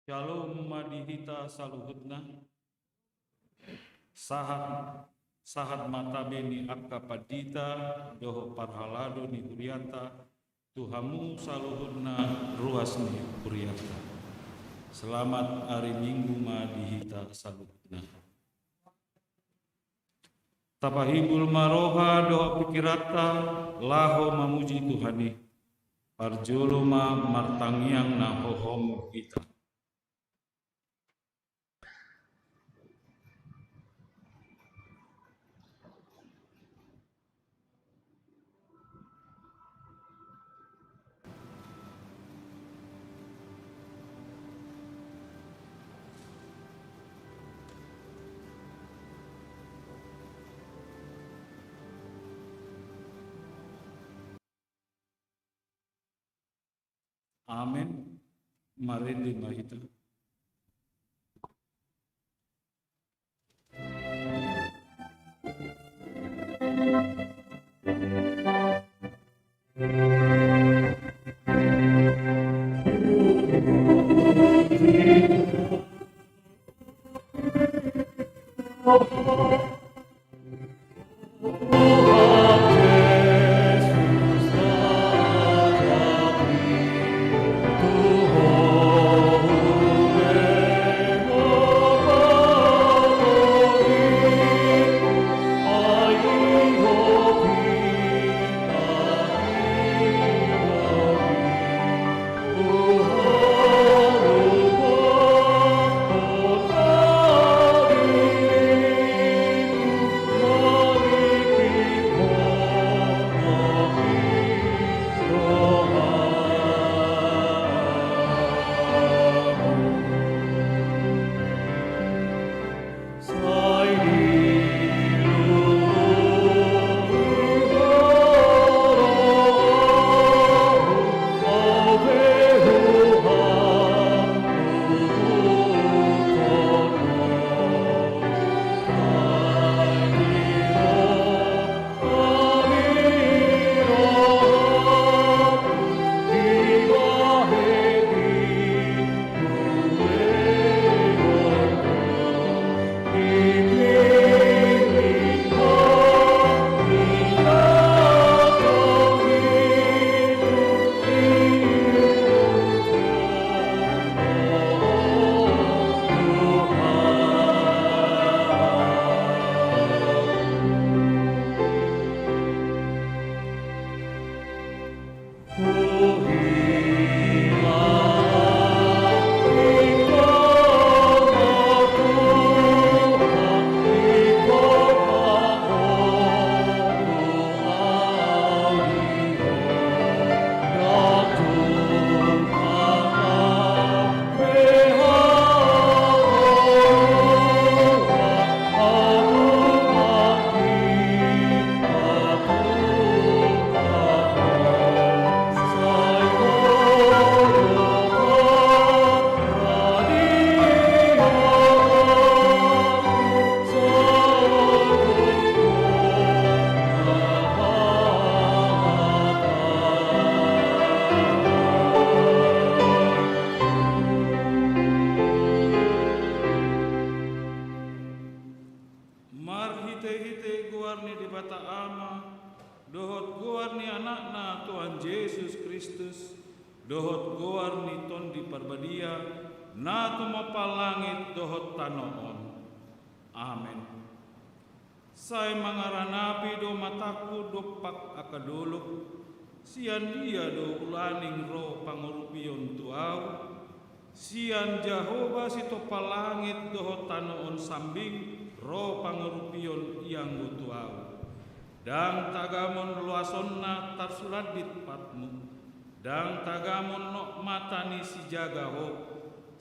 Shalom madihita saluhutna. Sahat mata beni akka padita doho parhalado ni huriata Tuhamu saluhutna ruas ni huriata. Selamat hari Minggu madihita saluhutna. Tapahibul maroha doa pikirata laho mamuji Tuhani. Parjuluma martangiang na hohom kita. Amin. Mari dimahita. Sian dia do ulaning roh pangurupion tuau, sian Jehova sito palangit doho tanoon sambing roh pangurupion yang tuau. Dang tagamon luasonna tarsuladit patmu, dang tagamon nok matani si jagaho,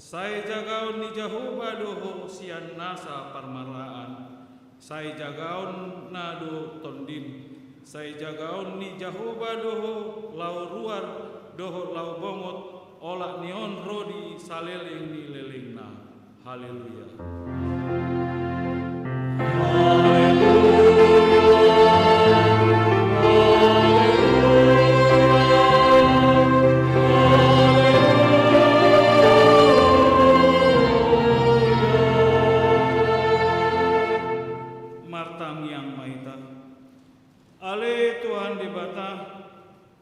sai jagaon ni Jehova doho sian nasa parmaraan, sai jagaon nado tondim. Sai jagaon ni Jehova doho lau ruar doho lau bongot olak nion rodi saleleng ni lelengna. Haleluya. Haleluya. Ale Tuhan di bata,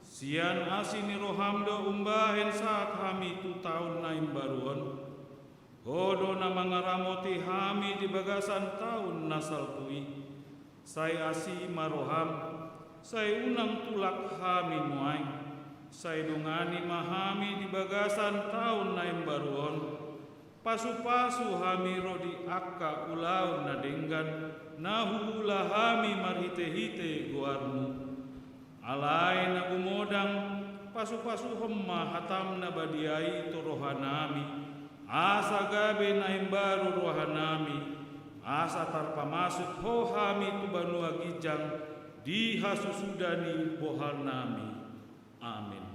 sian asini rohamdo umbahen saat hami tu tahun naim baruon. Hodo na mangaramoti hami di bagasan tahun nasal kui. Saya asi maroham, saya unang tulak hami muai. Saya dungani mahami di bagasan tahun naim baruon. Pasu-pasu hami rodi akka ulau na denggan, nahulah hami marhite-hite guarmu. Alai na gumodang, pasu-pasu hemma hatam na badiai to rohanami. Asa gabe naim baru rohanami. Asa tarpa masuk ho hami tu banua gijang, di hasusudani bohal nami. Amin.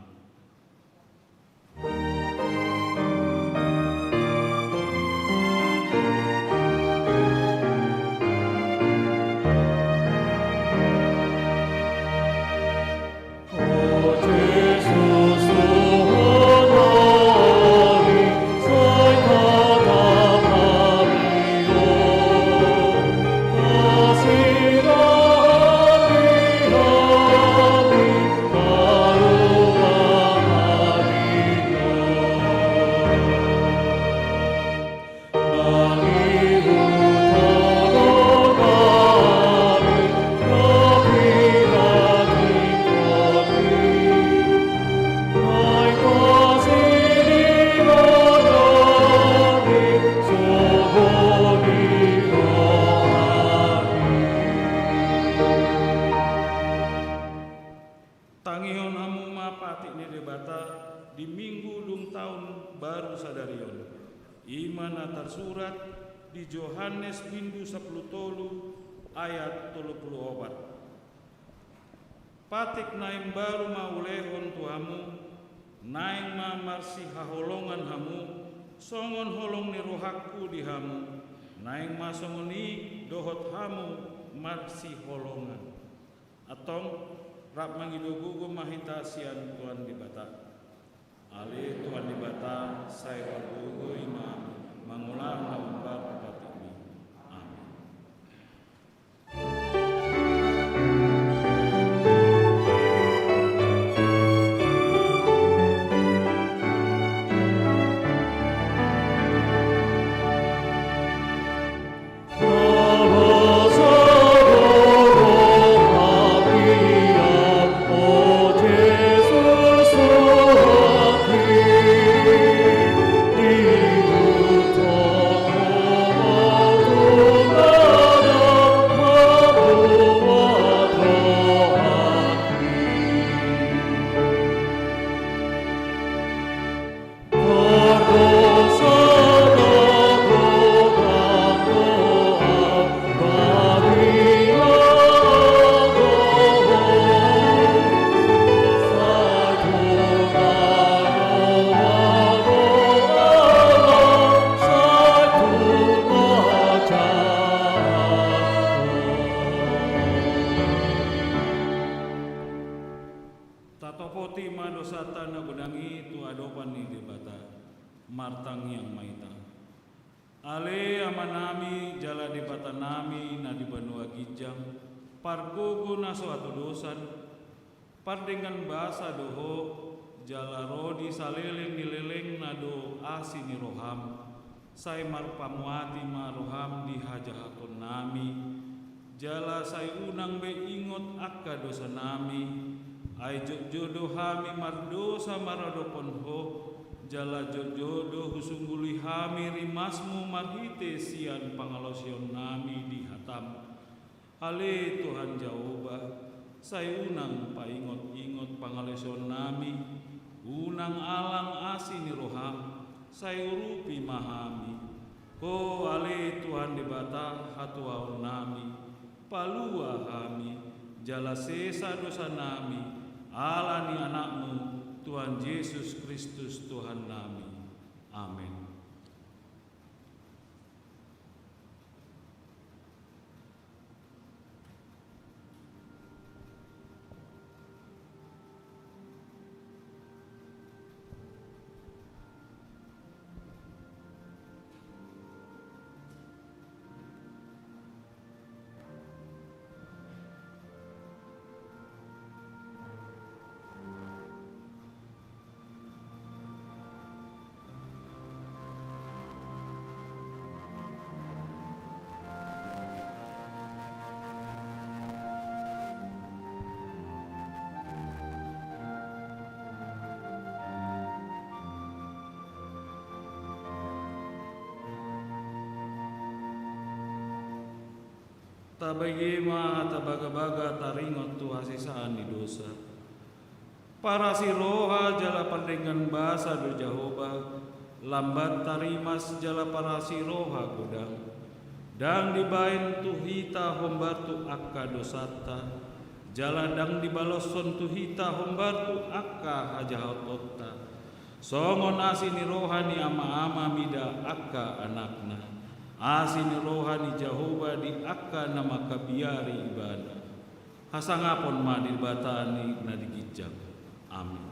Tangihon hamu mapati ni debata di minggu dung tahun baru sadarion. Iman tersurat di Yohanes bindu 10 ayat 34. Patik naim baru maulehon tuhamu, naim marsi haholongan hamu, songon holong ni rohaku di hamu, naim masongoni dohot hamu marsi holongan. Atong rap mangidogugo mahita sian Tuhan di bata. Ale Tuhan di bata, saya bergugo imam, mangulang na umbar patimi. Amin. Tatopoti madosata na gunangi tu adopan ni debata martang yang maita. Ale amanami jala debata nami na di banua gijang pargogo na suatu dosan pardengan bahasa doho jala rodi saleleng nileleng na do asi ni roham sai marpamuati maroham di hajahaton nami jala sai unang be ingot akka dosa nami. Ai jodoh hami mardosa maradopon ho jala jodoh husungguli hami rimasmu marhite sian pangalosion nami di hatam. Ale Tuhan Jaoba, saya unang paingot-ingot pangalosion nami, unang alang asini roham, saya urupi mahami. Ko ale Tuhan debata hatuaun nami, palua hami, jala sesa dosa nami. Allah ni anakmu, Tuhan Yesus Kristus Tuhan nami. Amin. tabagema tabaga-baga taringot tu hasisaan di dosa. Para si roha jala pandengan bahasa do Jahoba, lambat tarimas jala para si roha godang. Dang dibain tu hita hombar tu akka dosata, jala dang dibaloson tu hita hombar tu akka hajahotota. Songon asini rohani ama-ama mida akka anakna, asini rohani Jahoba di akka nama kabiari ibana. Hasangapon ma dibatani na dikijak. Amin.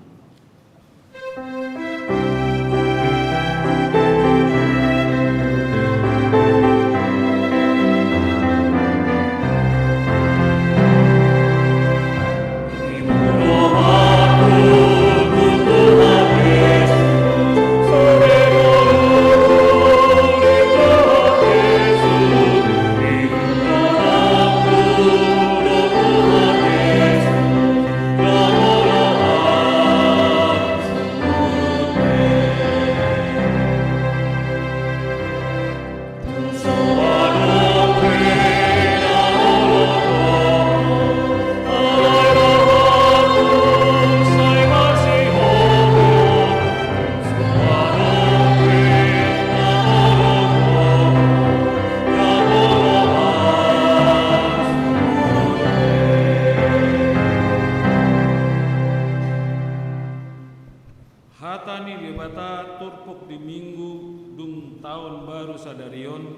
Hatani lebata turpuk di minggu dung tahun baru sadarion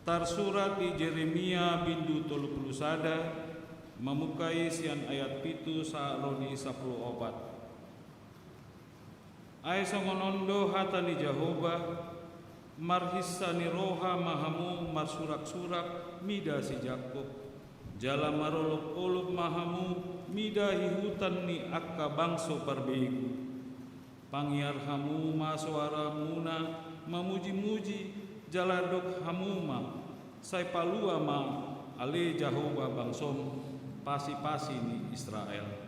tarsurat di Jeremia bindu 30 sada memukai sian ayat pitu saaroni 10 opat. Ai songonondo hatani Jahoba marhisani roha mahamu marsurak-surak mida si Jakob jala marolok-olok mahamu mida hihutan ni akka bangso parbegu. Pangiar hamuma suara muna memuji-muji jaladok hamuma sai palua ma ale Jahoba bangsom pasi-pasi ni Israel.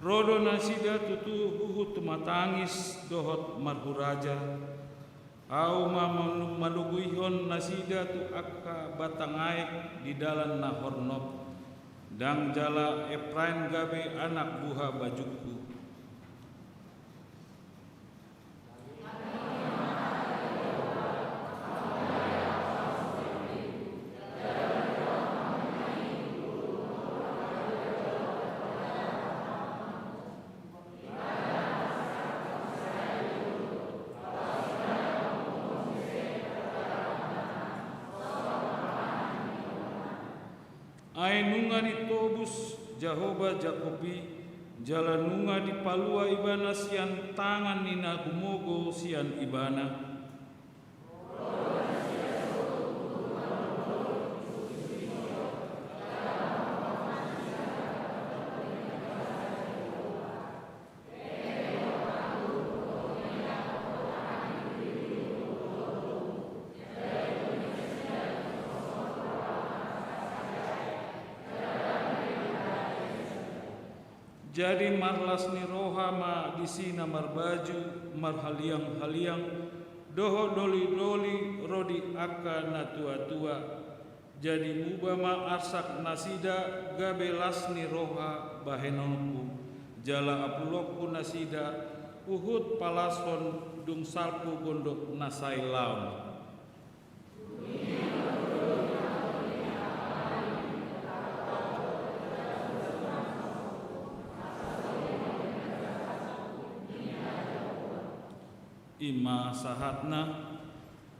Rodo nasida tutu huhut matangis dohot marhuraja au maluguihon nasida tu akka batang aek di dalan nahornop dang jala Efraim gabe anak buha bajuku. Ai nunga ditobus Jahoba Jakobi jala nunga dipalua ibana sian tangan nina gumogo sian ibana. Jadi marlas ni roha ma disina marbaju marhaliang-haliang doho doli-doli rodi akka na tua-tua. Jadi mubama arsak nasida gabelas ni roha bahenonku jala apulokku nasida uhud palason dung salpu gondok nasai laun. Ima sahatna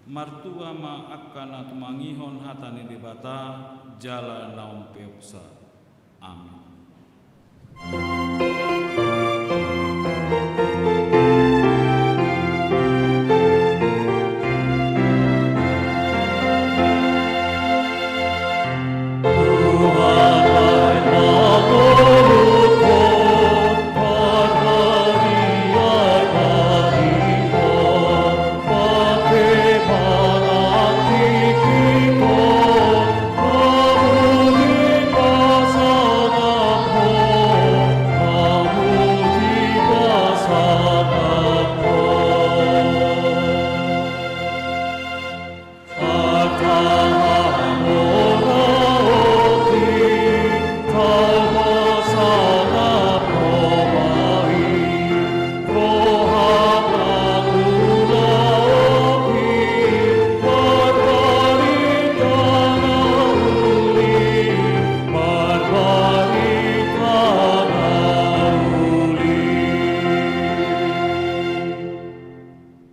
martua ma akkana tumangihon hatani dibata jala naum peopsa. Amin. Tuhan,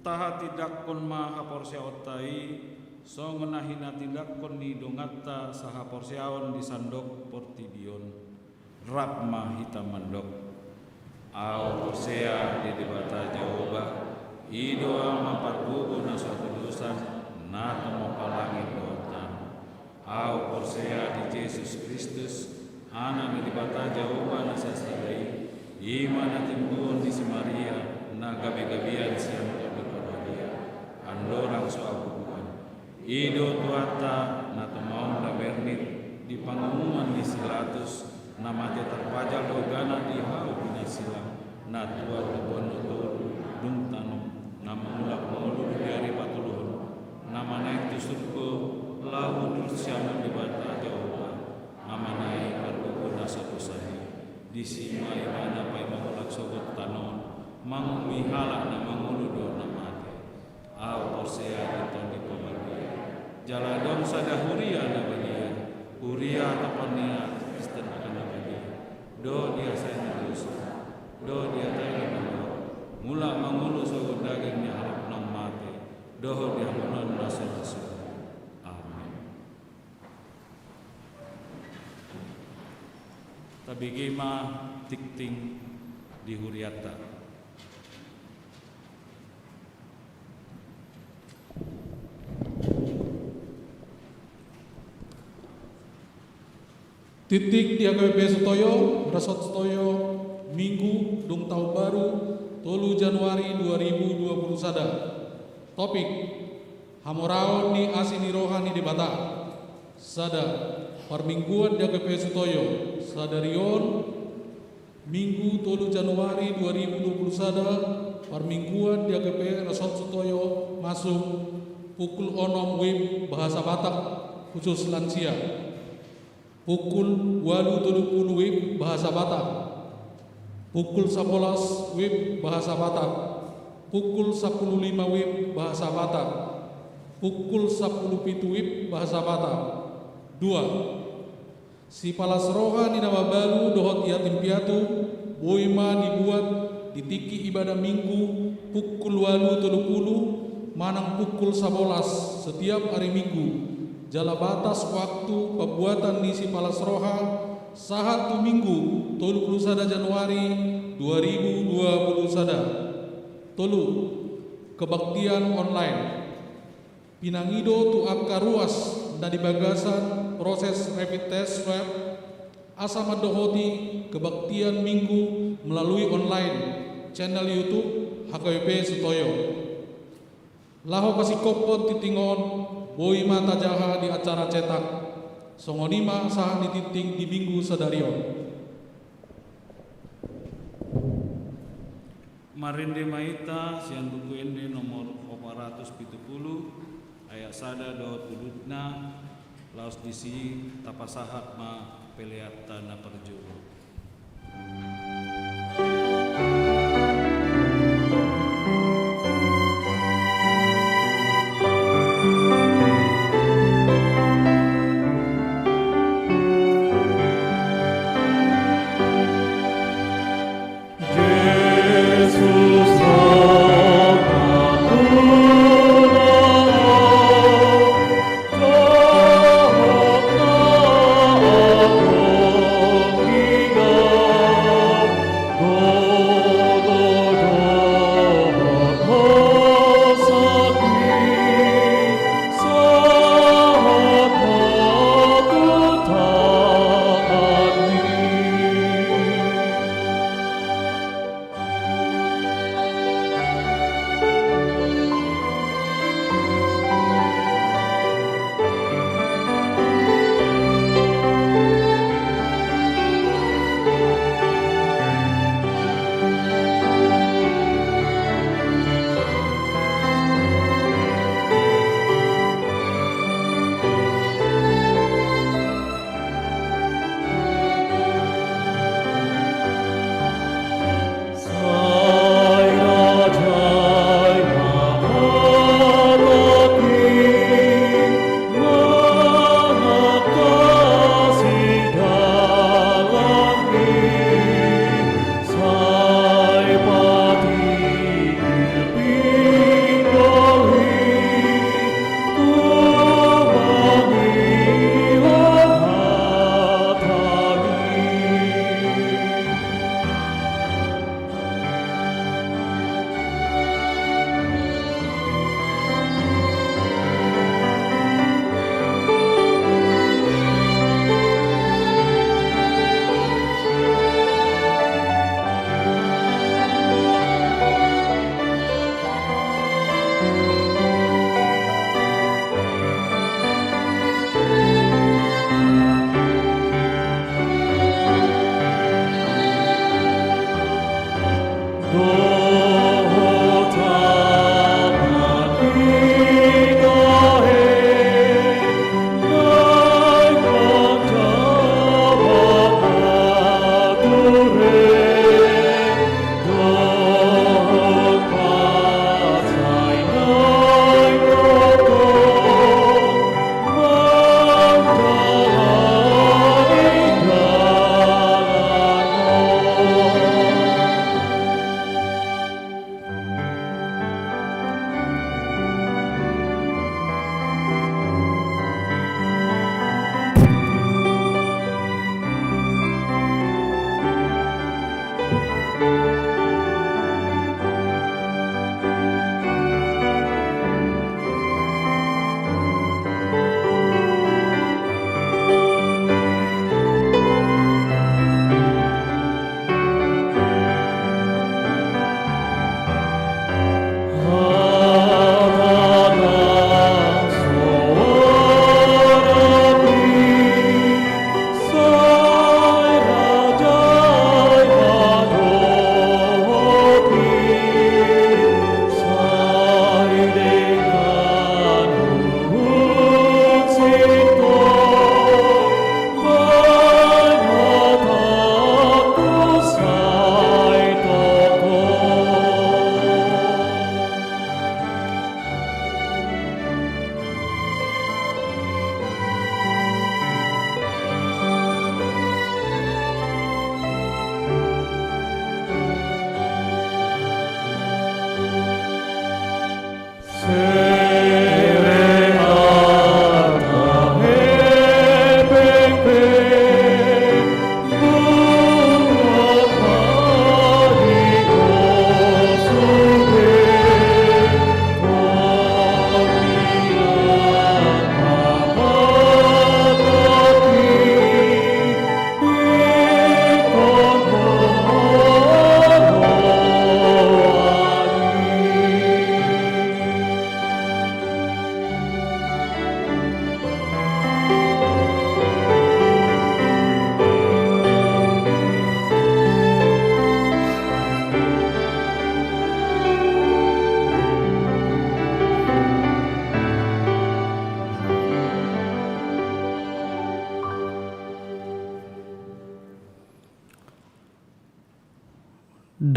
taha tidakkon maha porsiaotai songonahina tidakkon ni dongatta saha porsiaon di sandok portidion rapma hitamandok au porsea di debata jaoba idoa maparbugo na suatu dosa na tomo palangin dotan au porsea di Yesus Kristus anak di debata jaoba na sasadai imana timbuon di si Maria na gabi-gabian siang dia andorang soabuan ido tuata na tomaon na bernit di pangumuman di silatus na mati terpajal dogana di hau bina silang na tua tubono tolu dum tanum na mengulak mengulur dari patuluhun nama naik tusurko lahu dursiamu di bata jawa nama naik arbukuna sapusahi di sima imana pai mengulak sogot tanon mangumi halak na manguludo na mati au porsea diton di pemagia jaladon sada huria na bagia huria tapania Kristen akan na bagia do dia saya dosa do dia tayo na mula mangulu sogot daging ni harap nang mati doho dia monon rasul-rasul amin tabigima tikting di huriata titik di AKBP Sutoyo, Resort Sutoyo, Minggu, Dung Tahun Baru, 3 Januari 2020 sada. Topik, Hamoraon ni asini rohani di Bata. Sada, permingguan di AKBP Sutoyo, Sadarion, Minggu 3 Januari 2020 sada, permingguan di AKBP Resort Sutoyo masuk pukul 6 WIB bahasa Batak khusus lansia. Pukul 8.30 WIB bahasa Batak, pukul 11 WIB bahasa Batak, pukul 10.05 WIB bahasa Batak, pukul 10.07 WIB bahasa Batak. 2. Si palas rohani nama baru dohot yatim piatu boima dibuat di tiki ibadah minggu pukul 8.30 manang pukul 11 setiap hari minggu. Jala batas waktu pembuatan misi palas roha sahatu minggu 31 Januari 2020 sada. Tolu kebaktian online pinangido tu apka ruas dan dibagasan proses rapid test swab asama dohoti kebaktian minggu melalui online channel YouTube HKBP Sutoyo. Laho kasih kopon titingon boi mata jaha di acara cetak songonima sah dititing di minggu sadarion. Marinde maita siang buku ende nomor 470 ayat sada dot udutna laos disi tapasahat ma peleata na perjuru. Oh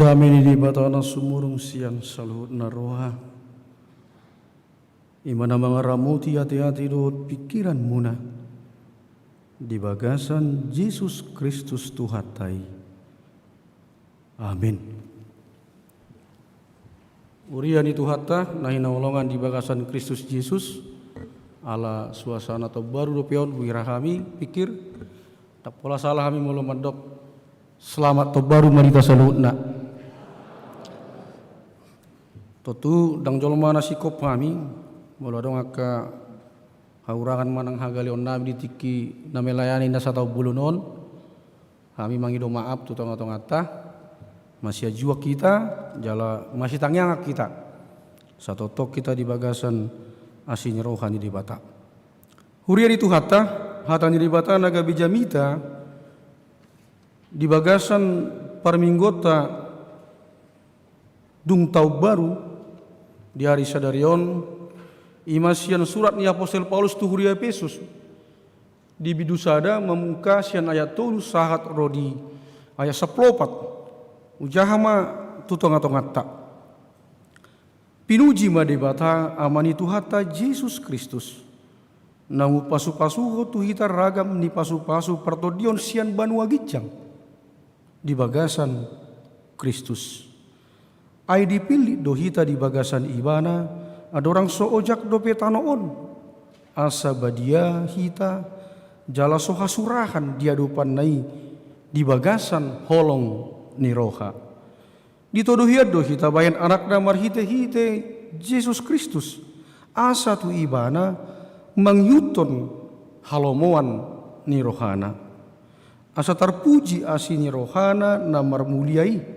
kami di batana sumurung sian saluhut naroha. Imana mangaramuti hati-hati dohot pikiran muna. Di bagasan Yesus Kristus Tuhatai. Amin. Urian itu hatta nahi naulongan di bagasan Kristus Yesus ala suasana atau baru dopion wirahami pikir tak pola salah kami mulu mandok selamat to baru marita salutna. Totu dang jolma nasikop kami mulu dong aka haurangan manang hagalion nabi ditiki na melayani na satau bulunon kami mangido maaf tu tongata masih jua kita jala masih tangyang kita satu tok kita di bagasan asin rohani di bata hurian itu hata di bata naga bijamita di bagasan parminggota dung tau baru di hari sadarion imasian surat ni Apostel Paulus tu huria Efesus di bidusada memuka sian ayat tulu sahat rodi ayat 14 ujahama tutonga-tongata pinuji madebata amani tuhata Yesus Kristus namu pasu-pasu tu hitar ragam ni pasu-pasu pertodion sian banua gicang di bagasan Kristus ai dipilih dohita di bagasan ibana ada orang soojak dope tanoon asa badia hita jala soha surahan dia dupan nai di bagasan holong ni roha ditodohiad dohita bayan anak damar hite Yesus Kristus asa tu ibana mangyuton halomoan ni rohana asa terpuji asi ni rohana namar muliai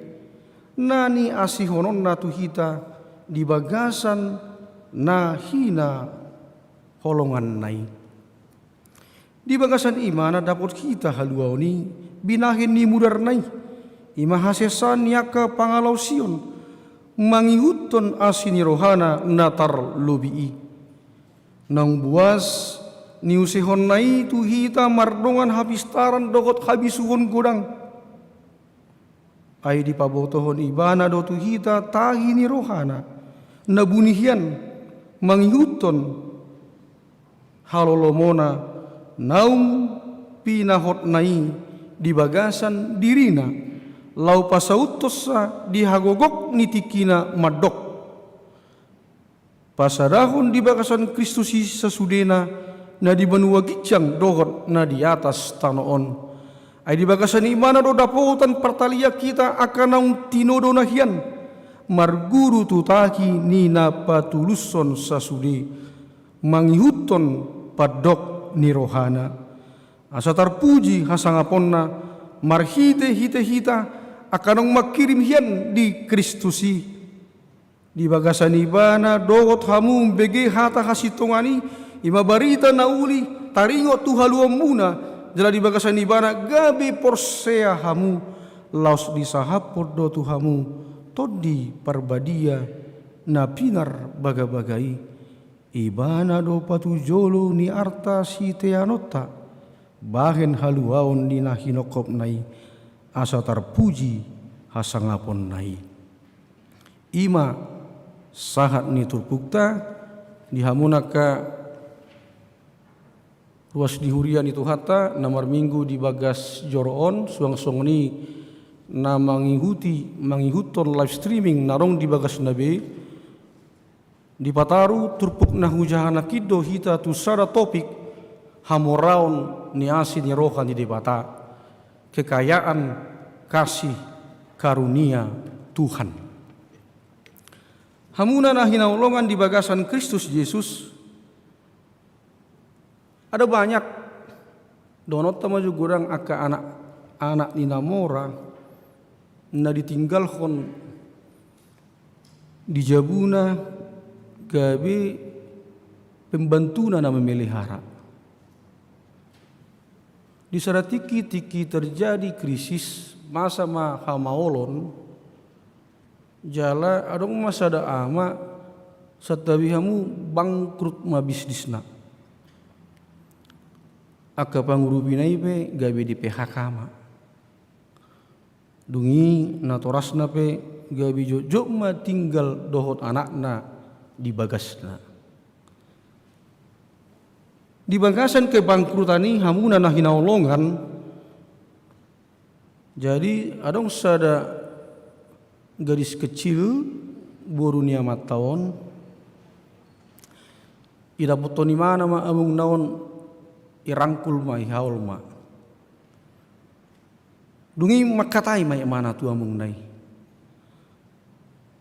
nani asihonon na tuhita di bagasan na hina holongan nai di bagasan imana dapat kita haluau ni binahin ni mudar nai imahasesan yaka pangalau sion mangihuton asini rohana natar lubii nang buas ni usihon nai tuhita mardongan habistaran dogot habisuhon godang ai di pabotohon ibana do tuhita tahi ni rohana nabunihian mangihuton halolomona naum pinahot nai di bagasan dirina lau pasautosa di hagogok nitikina madok pasadahon di bagasan Kristus sesudena na di benua gicang dohot na di atas tanoon ai di bagasan imana do dapotan pertalia kita akan naung tinodo nahian marguru tutaki nina patuluson sasudi mangihuton padok ni rohana asa terpuji hasangaponna marhite hita akan naung makirim hian di Kristusi di bagasan ibana dogot hamu bege hata hasitongani ima barita nauli taringo tu haluam muna jala di bagasan ibana gabi porsea hamu laos di sahapod do tu hamu todi parbadia na pinar baga-bagai ibana do patu jolo ni arta si teanota bahen haluaon ni nahinokop nai asa terpuji hasangapon nai ima sahat ni turpukta dihamunaka ruas dihurian itu hata namar minggu di bagas joroon suang-suang ni na mangihuton live streaming narong di bagas nabe di pataru turpuk na hujahana kido hita tu sada topik hamoraon ni asin ni rohan di debata kekayaan kasih karunia Tuhan hamuna na hinaulongan di bagasan Kristus Yesus ada banyak donot tamaju gurang aka anak ni namora na ditinggalkan di jabuna gabi pembantuna na memelihara di saratiki terjadi krisis masa hamaolon jala adong masa da ama satabihamu bangkrut ma bisnisna aka pangurubinai pe gabe di PHK ma Dungi natorasna pe gabi jojo ma tinggal dohot anakna di bagasna. Di bagasan kebangkrutani hamuna nah hinaulongan. Jadi adong sada gadis kecil boru niamat tahun. Ida botoni mana ma amung naon irangkul ma ihaul ma. Dungi makatai ma mana tu amung nai.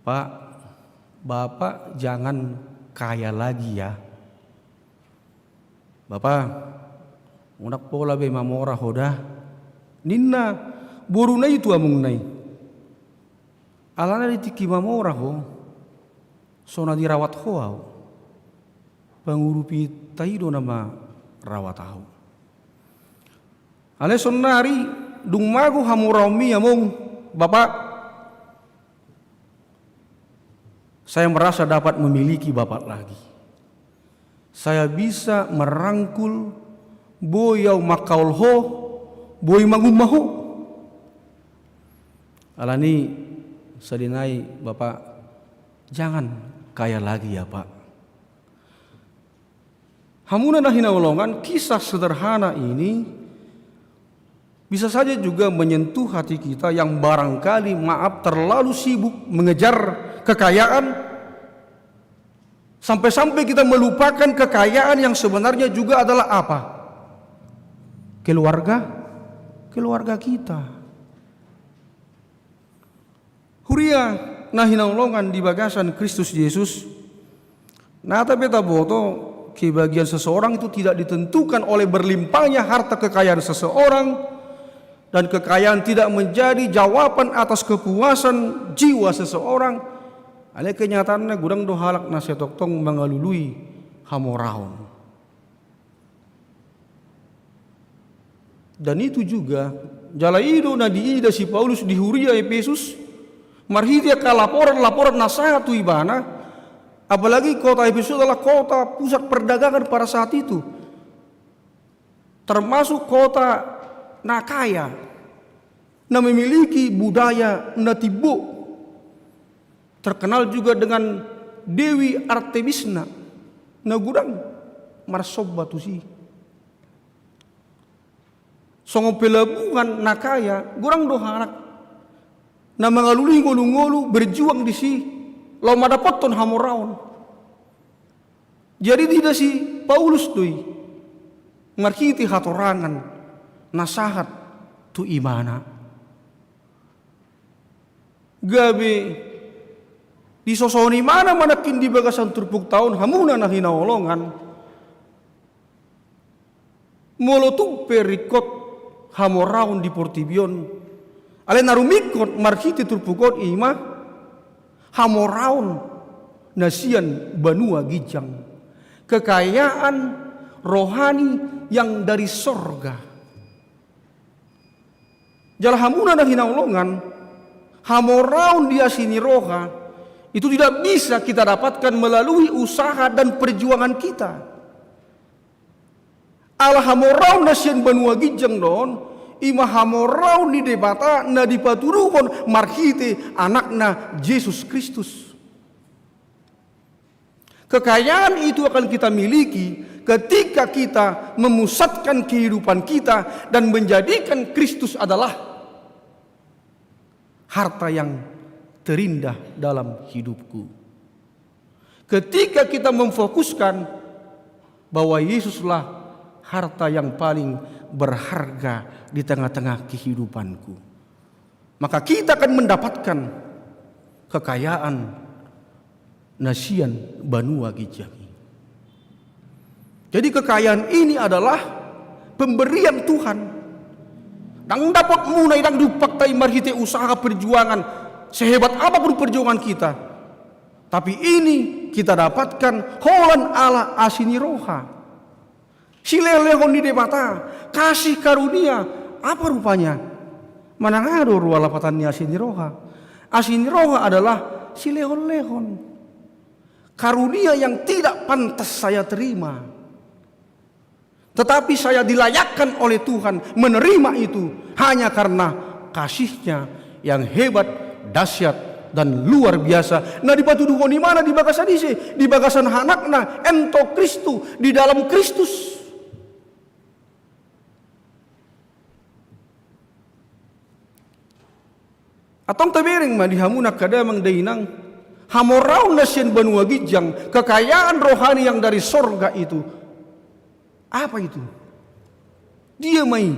Pak, Bapak jangan kaya lagi ya. Bapak, unak pola be mamora hoda. Ninna boru nai tu amung nai. Alana ditiki mamora ho. Sona dirawat ho. Pangurupi taido nama rawat tahu. Ale sonari dung magu hamurami amung Bapak, saya merasa dapat memiliki Bapak lagi. Saya bisa merangkul boyau makaul ho, boy magumaho. Alani sadinai Bapak, jangan kaya lagi ya Pak. Hamuna nah hinaulongan kisah sederhana ini bisa saja juga menyentuh hati kita yang barangkali maaf terlalu sibuk mengejar kekayaan sampai-sampai kita melupakan kekayaan yang sebenarnya juga adalah apa? Keluarga kita. Huria nah hinaulongan di bagasan Kristus Yesus. Nah tapi taboto kebahagiaan seseorang itu tidak ditentukan oleh berlimpahnya harta kekayaan seseorang. Dan kekayaan tidak menjadi jawaban atas kepuasan jiwa seseorang. Ale kenyataannya gudang dohalak na setoktong mengalului hamoraon. Dan itu juga jalaido na diida si Paulus di Huria Efesus. Marhitia ka laporan nasihat tu ibana. Apalagi kota Efesus adalah kota pusat perdagangan pada saat itu. Termasuk kota na kaya, na memiliki budaya na tibo, terkenal juga dengan Dewi Artemisna, na gudang marsoba tu si. Songo pelabuhan na kaya, gurang doharak, na mengaluli ngolu-ngolu berjuang di si, lau madapoton hamoraon. Jadi tidak si Paulus tui, ngarhiti hatorangan, nasihat tu imana. Gabi disosoni mana manakin di bagasan turpuk tahun hamuna na hinaolongan. Molotung perikot hamoraun di Portibion. Ale narumikot marhiti turpukot ima hamoraun nasian banua gijang. Kekayaan rohani yang dari sorga. Jala hamuna na hinaulongan, hamoraun dia sini roha, itu tidak bisa kita dapatkan melalui usaha dan perjuangan kita. Ala hamoraun na sian banua gijang don, ima hamoraun di debata na dipaturuhon marhite anakna Yesus Kristus. Kekayaan itu akan kita miliki ketika kita memusatkan kehidupan kita dan menjadikan Kristus adalah harta yang terindah dalam hidupku. Ketika kita memfokuskan bahwa Yesuslah harta yang paling berharga di tengah-tengah kehidupanku, maka kita akan mendapatkan kekayaan nasian banua gijagi. Jadi kekayaan ini adalah pemberian Tuhan. Dang dapat munai dang dupaktai marhite usaha perjuangan sehebat apapun perjuangan kita. Tapi ini kita dapatkan holan ala asini roha. Silelehon di debata kasih karunia apa rupanya? Mana ngado ruala patannya asini roha. Asini roha adalah silehon-lehon. Karunia yang tidak pantas saya terima. Tetapi saya dilayakkan oleh Tuhan menerima itu hanya karena kasih-Nya yang hebat, dahsyat, dan luar biasa. Nah, dipatuduhkan di mana? Di bagasan isi, di bagasan hanakna, ento Kristu, di dalam Kristus. Atong tabering mah dihamuna kadamang dainang hamorau nasien banua gijang, kekayaan rohani yang dari sorga itu. Apa itu? Dia mai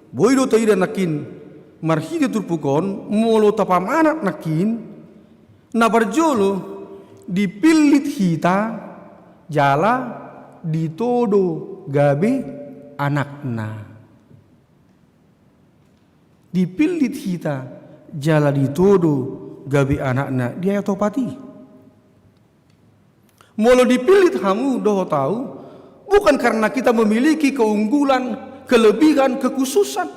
boido taida nakin marhide turpukon molo tapamana nakin na barjolo dipilit hita jala ditodo gabe anakna. Dipilit hita jala ditodo gabe anakna, dia topati. Molo dipilit hamu doho tahu, bukan karena kita memiliki keunggulan, kelebihan, kekhususan,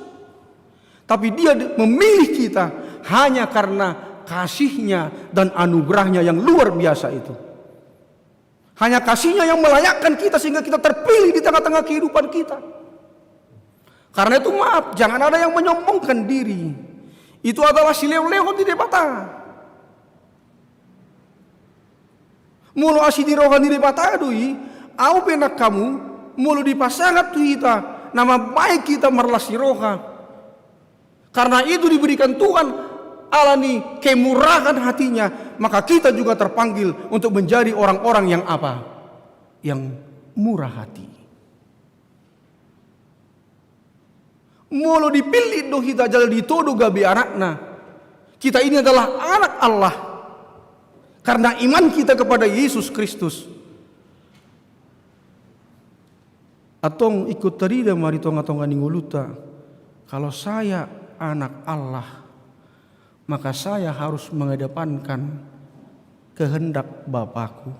tapi dia memilih kita hanya karena kasihnya dan anugerahnya yang luar biasa itu. Hanya kasihnya yang melayakkan kita sehingga kita terpilih di tengah-tengah kehidupan kita. Karena itu maaf, jangan ada yang menyombongkan diri. Itu adalah si leo-leo di debata. Mulu asi di rohani debata doi, au benak kamu mulu dipasangat tu kita, nama baik kita merlasi roha. Karena itu diberikan Tuhan alani kemurahan hatinya, maka kita juga terpanggil untuk menjadi orang-orang yang apa? Yang murah hati. Mulu dipilih doh kita jalan ditodo gabe anakna. Kita ini adalah anak Allah karena iman kita kepada Yesus Kristus. Atong ikut terida mari tonga-tonga ninguluta. Kalau saya anak Allah, maka saya harus mengedepankan kehendak Bapakku.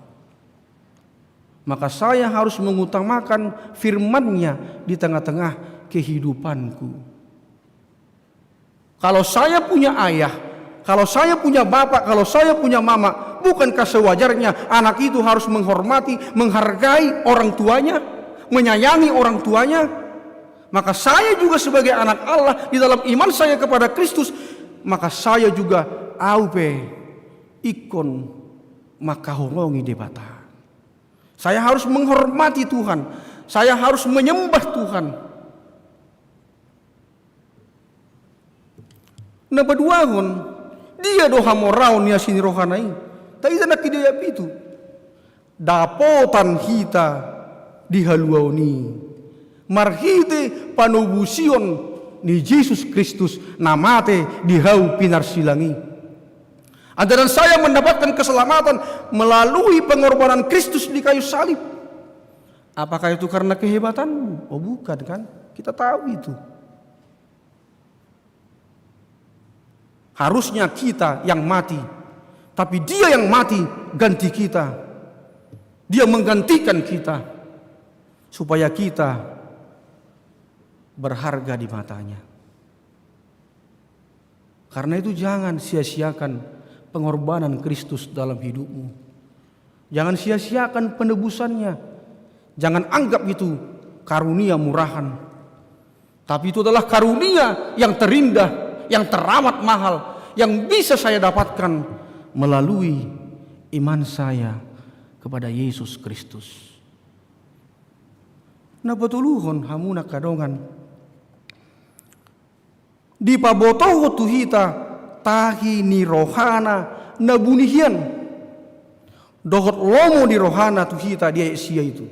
Maka saya harus mengutamakan firman-Nya di tengah-tengah kehidupanku. Kalau saya punya ayah, kalau saya punya bapak, kalau saya punya mama, bukankah sewajarnya anak itu harus menghormati, menghargai orang tuanya, menyayangi orang tuanya? Maka saya juga sebagai anak Allah di dalam iman saya kepada Kristus, maka saya juga aupe ikon makahongongi debata. Saya harus menghormati Tuhan, saya harus menyembah Tuhan. Na baduahon dia doha morau nia sini rohanai tai nak dia itu dapotan hita dihaluauni marhite panubusion ni Yesus Kristus namate dihau pinar silangi. Antara saya mendapatkan keselamatan melalui pengorbanan Kristus di kayu salib. Apakah itu karena kehebatanmu? Oh bukan kan? Kita tahu itu. Harusnya kita yang mati, tapi Dia yang mati ganti kita. Dia menggantikan kita supaya kita berharga di matanya. Karena itu jangan sia-siakan pengorbanan Kristus dalam hidupmu. Jangan sia-siakan penebusannya. Jangan anggap itu karunia murahan. Tapi itu adalah karunia yang terindah, yang teramat mahal, yang bisa saya dapatkan melalui iman saya kepada Yesus Kristus. Na betuluhon hamuna kadongan di pabotoh tuhita tahi ni rohana na bunihian dohot lomo di rohana tuhita dia sia itu.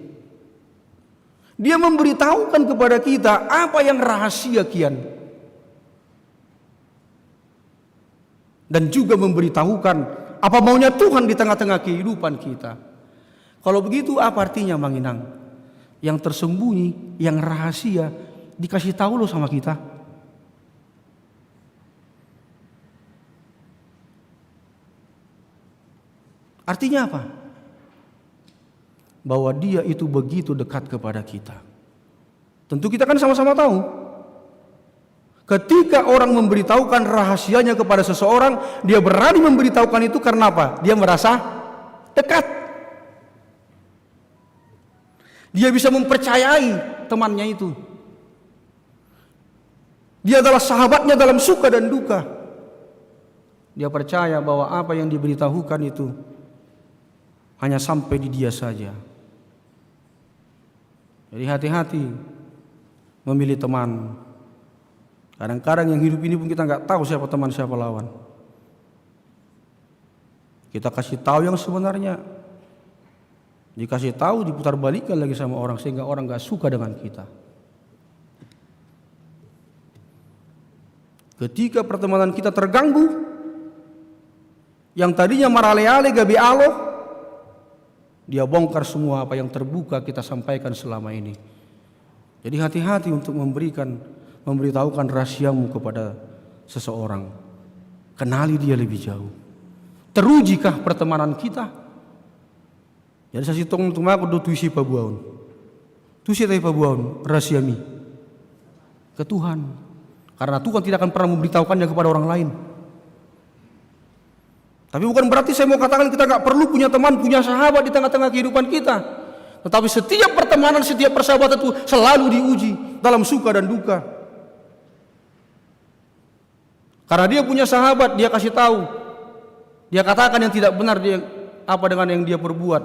Dia memberitahukan kepada kita apa yang rahasia kian. Dan juga memberitahukan apa maunya Tuhan di tengah-tengah kehidupan kita. Kalau begitu apa artinya Manginang? Yang tersembunyi, yang rahasia dikasih tahu loh sama kita. Artinya apa? Bahwa Dia itu begitu dekat kepada kita. Tentu kita kan sama-sama tahu. Ketika orang memberitahukan rahasianya kepada seseorang, dia berani memberitahukan itu karena apa? Dia merasa dekat. Dia bisa mempercayai temannya itu. Dia adalah sahabatnya dalam suka dan duka. Dia percaya bahwa apa yang diberitahukan itu hanya sampai di dia saja. Jadi hati-hati memilih teman. Kadang-kadang yang hidup ini pun kita nggak tahu siapa teman siapa lawan. Kita kasih tahu yang sebenarnya, dikasih tahu diputar balikan lagi sama orang sehingga orang nggak suka dengan kita. Ketika pertemanan kita terganggu, yang tadinya marale-ale gabe alo, dia bongkar semua apa yang terbuka kita sampaikan selama ini. Jadi hati-hati untuk memberitahukan rahasiamu kepada seseorang. Kenali dia lebih jauh. Terujikah pertemanan kita? Jadi saya sitong untuk aku do tuisi pabuaun. Tuisi tapi pabuaun rahasiami ke Tuhan. Karena Tuhan tidak akan pernah memberitahukannya kepada orang lain. Tapi bukan berarti saya mau katakan kita gak perlu punya teman, punya sahabat di tengah-tengah kehidupan kita. Tetapi setiap pertemanan, setiap persahabatan itu selalu diuji dalam suka dan duka. Karena dia punya sahabat, dia kasih tahu, dia katakan yang tidak benar dia apa dengan yang dia perbuat.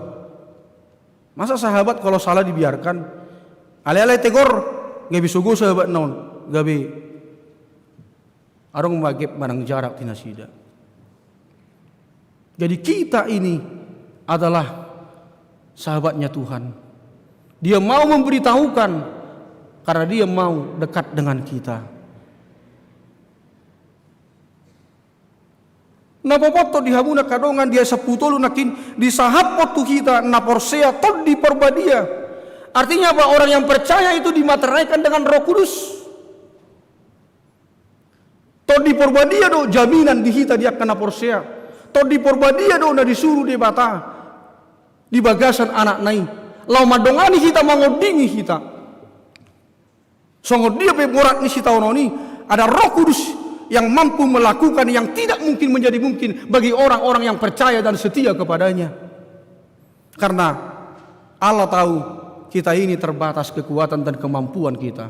Masa sahabat kalau salah dibiarkan, ale-ale tegor, gak bisa go sahabat naon, gabe arong magep manang jarak tinasida. Jadi kita ini adalah sahabatnya Tuhan. Dia mau memberitahukan karena dia mau dekat dengan kita. Napopoto dihamuna kadongan dia seputulu nakin disahap potu kita naporsea tod di perbadia. Artinya apa? Orang yang percaya itu dimateraikan dengan Roh Kudus. Tod di perbadia do jaminan dihita dia kena porsea. Tod di perbadia do na disuruh di bata di bagasan anak nai. Lau madongani kita mangodingi kita. Songod dia bemorat ni sita ononi ada Roh Kudus yang mampu melakukan yang tidak mungkin menjadi mungkin bagi orang-orang yang percaya dan setia kepadanya. Karena Allah tahu kita ini terbatas kekuatan dan kemampuan kita.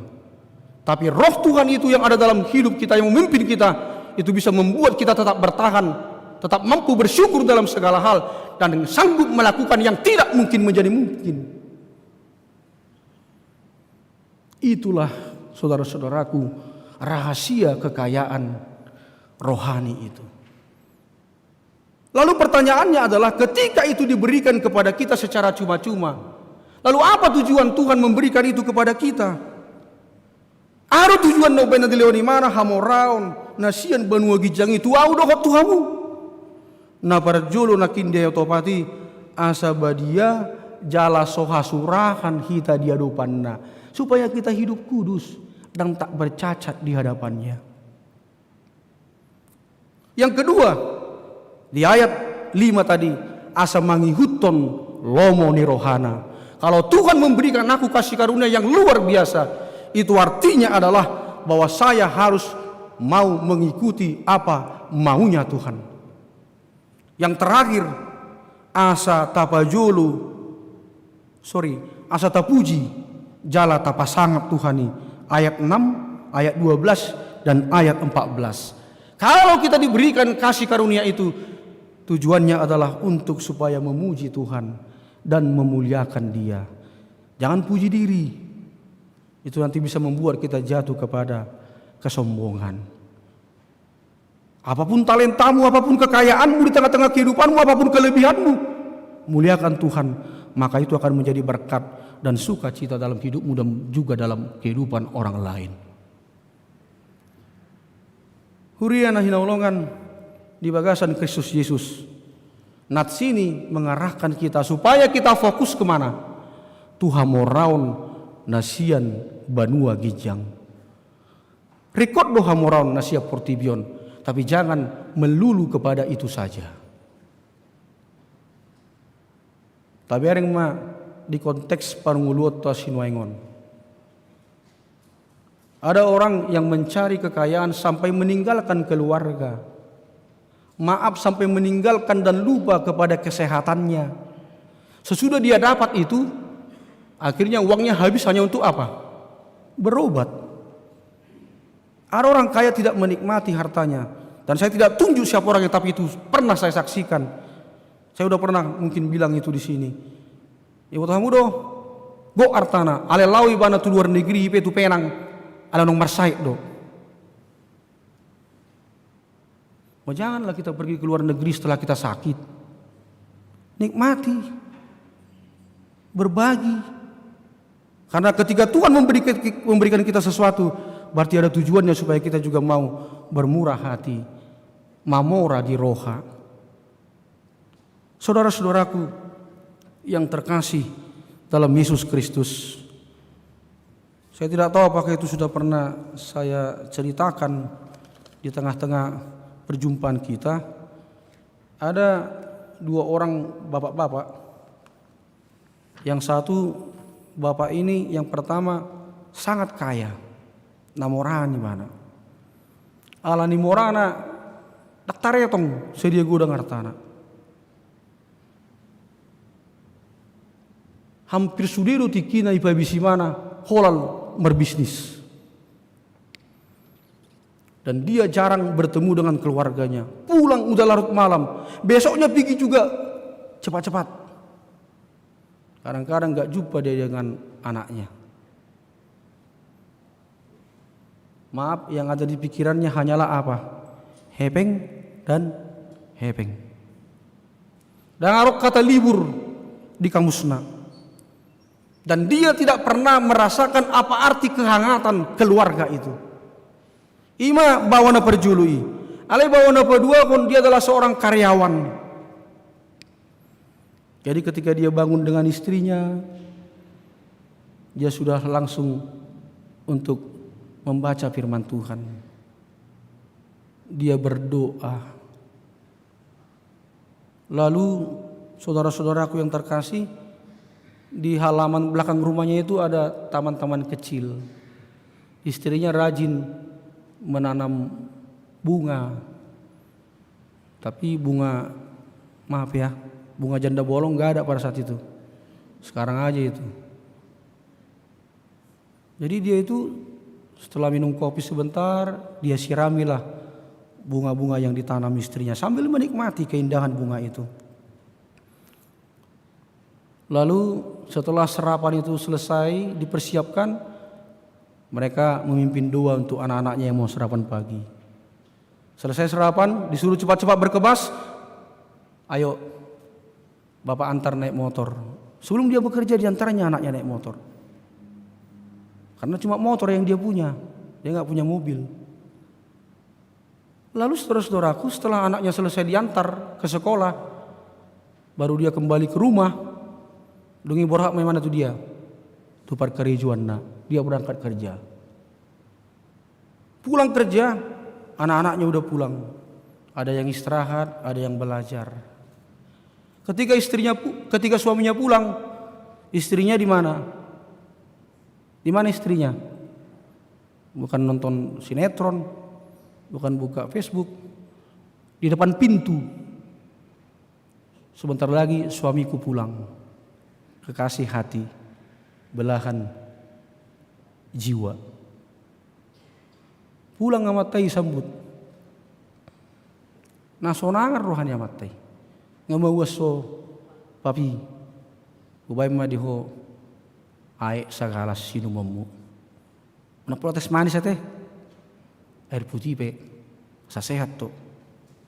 Tapi Roh Tuhan itu yang ada dalam hidup kita, yang memimpin kita, itu bisa membuat kita tetap bertahan, tetap mampu bersyukur dalam segala hal, dan sanggup melakukan yang tidak mungkin menjadi mungkin. Itulah saudara-saudaraku rahasia kekayaan rohani itu. Lalu pertanyaannya adalah ketika itu diberikan kepada kita secara cuma-cuma, lalu apa tujuan Tuhan memberikan itu kepada kita? Ada tujuan no bena dileoni mana hamoraon nasian benua gijang itu au dohot Tuhamu. Na parjolo nakin dia otopati asabadia jala sohasurahan hita dia dopanna supaya kita hidup kudus dan tak bercacat di hadapannya. Yang kedua, di ayat 5 tadi, asa mangihuton lomo ni rohana. Kalau Tuhan memberikan aku kasih karunia yang luar biasa, itu artinya adalah bahwa saya harus mau mengikuti apa maunya Tuhan. Yang terakhir, asa tapuji jala tapasangat Tuhani. Ayat 6, ayat 12, dan ayat 14. Kalau kita diberikan kasih karunia itu, tujuannya adalah untuk supaya memuji Tuhan dan memuliakan Dia. Jangan puji diri. Itu nanti bisa membuat kita jatuh kepada kesombongan. Apapun talentamu, apapun kekayaanmu di tengah-tengah kehidupanmu, apapun kelebihanmu, muliakan Tuhan, maka itu akan menjadi berkat dan sukacita dalam hidupmu dan juga dalam kehidupan orang lain. Huriana hinaulongan di bagasan Kristus Yesus. Nat sini mengarahkan kita supaya kita fokus kemana? Tuhan moraun nasian banua gijang. Rekod doha moraun nasia portibion, tapi jangan melulu kepada itu saja. Tapi yang di konteks parunguluot to sinuaingon. Ada orang yang mencari kekayaan sampai meninggalkan keluarga. Maaf sampai meninggalkan dan lupa kepada kesehatannya. Sesudah dia dapat itu, akhirnya uangnya habis hanya untuk apa? Berobat. Ada orang kaya tidak menikmati hartanya, Dan saya tidak tunjuk siapa orangnya, tapi itu pernah saya saksikan. Saya udah pernah mungkin bilang itu di sini. Ya kamu do, go artana, ale lawi bana tu luar negeri itu penang, ala nong marsait do. Oh, janganlah kita pergi ke luar negeri setelah kita sakit. Nikmati, berbagi. Karena ketika Tuhan memberikan kita sesuatu, berarti ada tujuannya supaya kita juga mau bermurah hati, mamora di roha. Saudara-saudaraku yang terkasih dalam Yesus Kristus, saya tidak tahu apakah itu sudah pernah saya ceritakan di tengah-tengah perjumpaan kita. Ada dua orang bapak-bapak. Yang satu bapak ini yang pertama sangat kaya. Namorani mana? Alani morana daktaretong sedia gudang hartana. Hampir sudiru tikina ipabisi mana holal berbisnis. Dan dia jarang bertemu dengan keluarganya. Pulang udah larut malam. Besoknya pergi juga cepat-cepat. Kadang-kadang gak jumpa dia dengan anaknya. Maaf, yang ada di pikirannya hanyalah apa? Hepeng dan hepeng. Dan arok kata libur di kamusna. Dan dia tidak pernah merasakan apa arti kehangatan keluarga itu. Ima bawana perjului. Ale bawana kedua pun dia adalah seorang karyawan. Jadi ketika dia bangun dengan istrinya, dia sudah langsung untuk membaca firman Tuhan. Dia berdoa. Lalu saudara-saudaraku yang terkasih, di halaman belakang rumahnya itu ada taman-taman kecil. Istrinya rajin menanam bunga, tapi bunga, maaf ya, bunga janda bolong gak ada pada saat itu. Sekarang aja itu. Jadi dia itu setelah minum kopi sebentar, dia siramilah bunga-bunga yang ditanam istrinya sambil menikmati keindahan bunga itu. Lalu setelah sarapan itu selesai dipersiapkan, mereka memimpin doa untuk anak-anaknya yang mau sarapan pagi. Selesai sarapan, disuruh cepat-cepat berkebas. Ayo, bapak antar naik motor. Sebelum dia bekerja, diantaranya anaknya naik motor. Karena cuma motor yang dia punya, dia gak punya mobil. Lalu saudara-saudaraku, setelah anaknya selesai diantar ke sekolah, baru dia kembali ke rumah. Dungi borhak mana tuh dia? Tupar kerijuan. Dia berangkat kerja. Pulang kerja, anak-anaknya udah pulang. Ada yang istirahat, ada yang belajar. Ketika suaminya pulang, istrinya di mana? Di mana istrinya? Bukan nonton sinetron, bukan buka Facebook. Di depan pintu. Sebentar lagi suamiku pulang. Kekasih hati, belahan jiwa. Pulang ngamatai sambut. Nasonangan rohani amatai. Ngamawaso papi. Ubay madiho ay sagala sinumamu. Na protes manis ate. Air putih pe. Sa sehat to.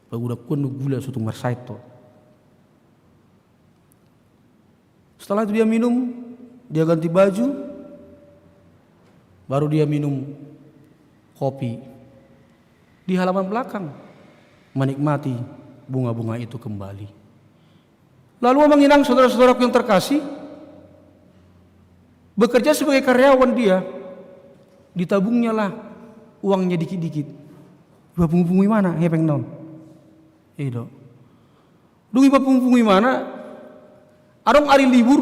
Pagudak kun gula sutung marsait to. Setelah itu dia minum, dia ganti baju, baru dia minum kopi di halaman belakang, menikmati bunga-bunga itu kembali. Lalu menginang saudara-saudaraku yang terkasih, bekerja sebagai karyawan dia, ditabungnya lah uangnya dikit-dikit. Bapung-pungui mana? Hepeng non. Edo. Dungi bapung-pungui mana? Arong ari libur,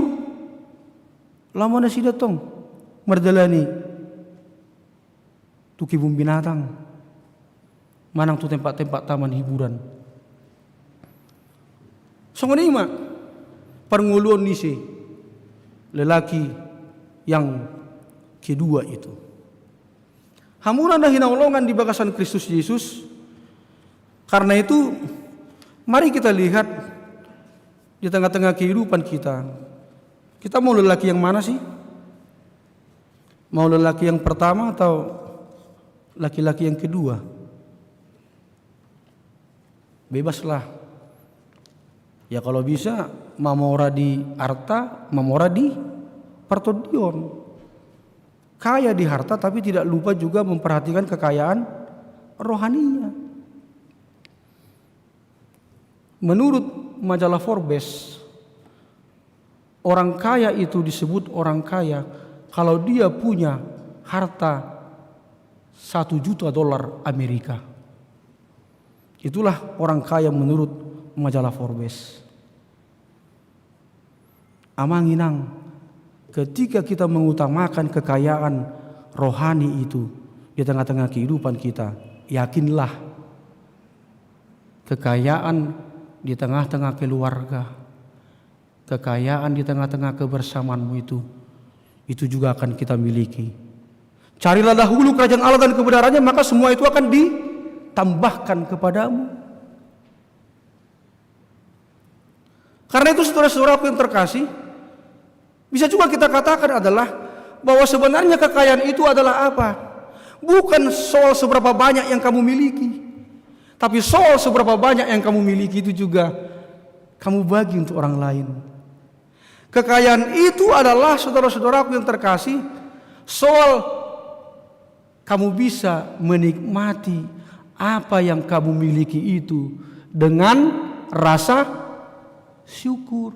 lama na si datong merdalani tu kebun binatang, manang tu tempat-tempat taman hiburan. Songonima penguluan nisi lelaki yang kedua itu. Hamuran dah hinaulongan di bagasan Kristus Yesus, Karena itu, mari kita lihat di tengah-tengah kehidupan kita. Kita mau lelaki yang mana sih? Mau lelaki yang pertama atau laki-laki yang kedua? Bebaslah. Ya kalau bisa, mamora di harta, mamora di pertodion. Kaya di harta tapi tidak lupa juga memperhatikan kekayaan rohaninya. Menurut majalah Forbes, orang kaya itu disebut orang kaya kalau dia punya harta 1 juta dolar Amerika. Itulah orang kaya menurut majalah Forbes. Amanginang, ketika kita mengutamakan kekayaan rohani itu di tengah-tengah kehidupan kita, yakinlah kekayaan di tengah-tengah keluarga, kekayaan di tengah-tengah kebersamaanmu itu juga akan kita miliki. Carilah dahulu kerajaan Allah dan kebenarannya, maka semua itu akan ditambahkan kepadamu. Karena itu saudara-saudaraku yang terkasih, bisa juga kita katakan adalah bahwa sebenarnya kekayaan itu adalah apa? Bukan soal seberapa banyak yang kamu miliki, tapi soal seberapa banyak yang kamu miliki itu juga kamu bagi untuk orang lain. Kekayaan itu adalah saudara-saudaraku yang terkasih, soal kamu bisa menikmati apa yang kamu miliki itu dengan rasa syukur.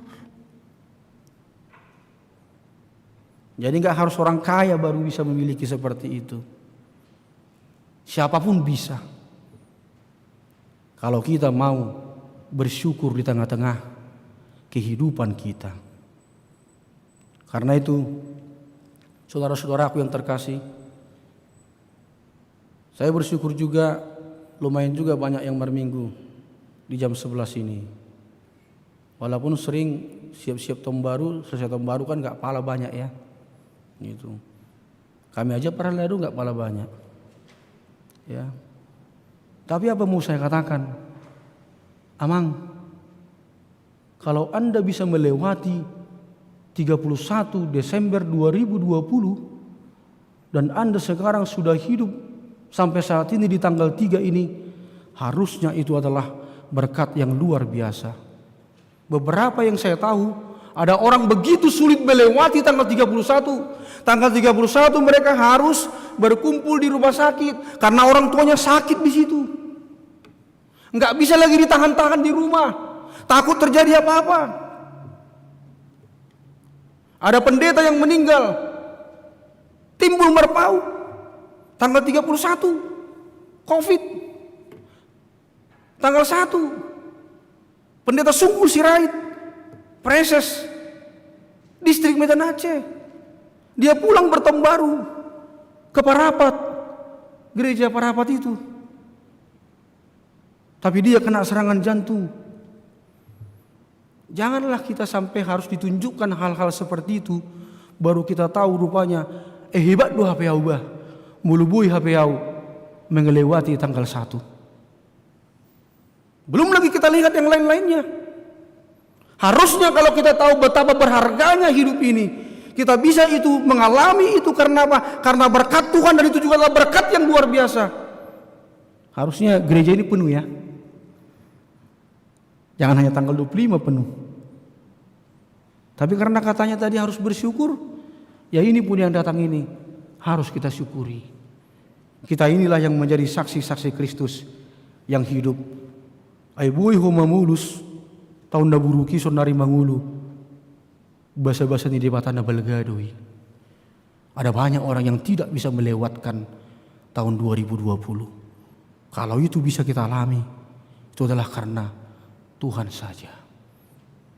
Jadi gak harus orang kaya baru bisa memiliki seperti itu. Siapapun bisa. Kalau kita mau bersyukur di tengah-tengah kehidupan kita. Karena itu, saudara-saudaraku yang terkasih, saya bersyukur juga, lumayan juga banyak yang berminggu di jam 11 ini. Walaupun sering siap-siap tahun baru, selesai tahun baru kan gak pala banyak ya. Gitu. Kami aja pernah lalu gak pala banyak. Ya. Tapi apa mau saya katakan? Amang, kalau Anda bisa melewati 31 Desember 2020 dan Anda sekarang sudah hidup sampai saat ini di tanggal 3 ini, harusnya itu adalah berkat yang luar biasa. Beberapa yang saya tahu, ada orang begitu sulit melewati tanggal 31. Tanggal 31 mereka harus berkumpul di rumah sakit karena orang tuanya sakit di situ. Enggak bisa lagi ditahan-tahan di rumah, takut terjadi apa-apa. Ada pendeta yang meninggal, timbul merpau, tanggal 31, COVID. Tanggal 1, pendeta Sungkul Sirait, Preses, distrik Medan Aceh. Dia pulang bertahun baru ke Parapat, gereja Parapat itu. Tapi dia kena serangan jantung. Janganlah kita sampai harus ditunjukkan hal-hal seperti itu, baru kita tahu rupanya, hebat doh HPAU bah, mulubui HPAU mengelewati tanggal 1. Belum lagi kita lihat yang lain-lainnya. Harusnya kalau kita tahu betapa berharganya hidup ini, kita bisa itu mengalami itu karena apa? Karena berkat Tuhan, dan itu juga adalah berkat yang luar biasa. Harusnya gereja ini penuh ya. Jangan hanya tanggal 25 penuh. Tapi karena katanya tadi harus bersyukur, ya ini pun yang datang ini harus kita syukuri. Kita inilah yang menjadi saksi-saksi Kristus yang hidup. Aibui homa mulus tahun daburuki sonari mangulu. Bahasa-bahasa ini debatan balgadoi. Ada banyak orang yang tidak bisa melewatkan tahun 2020. Kalau itu bisa kita alami, itu adalah karena Tuhan saja.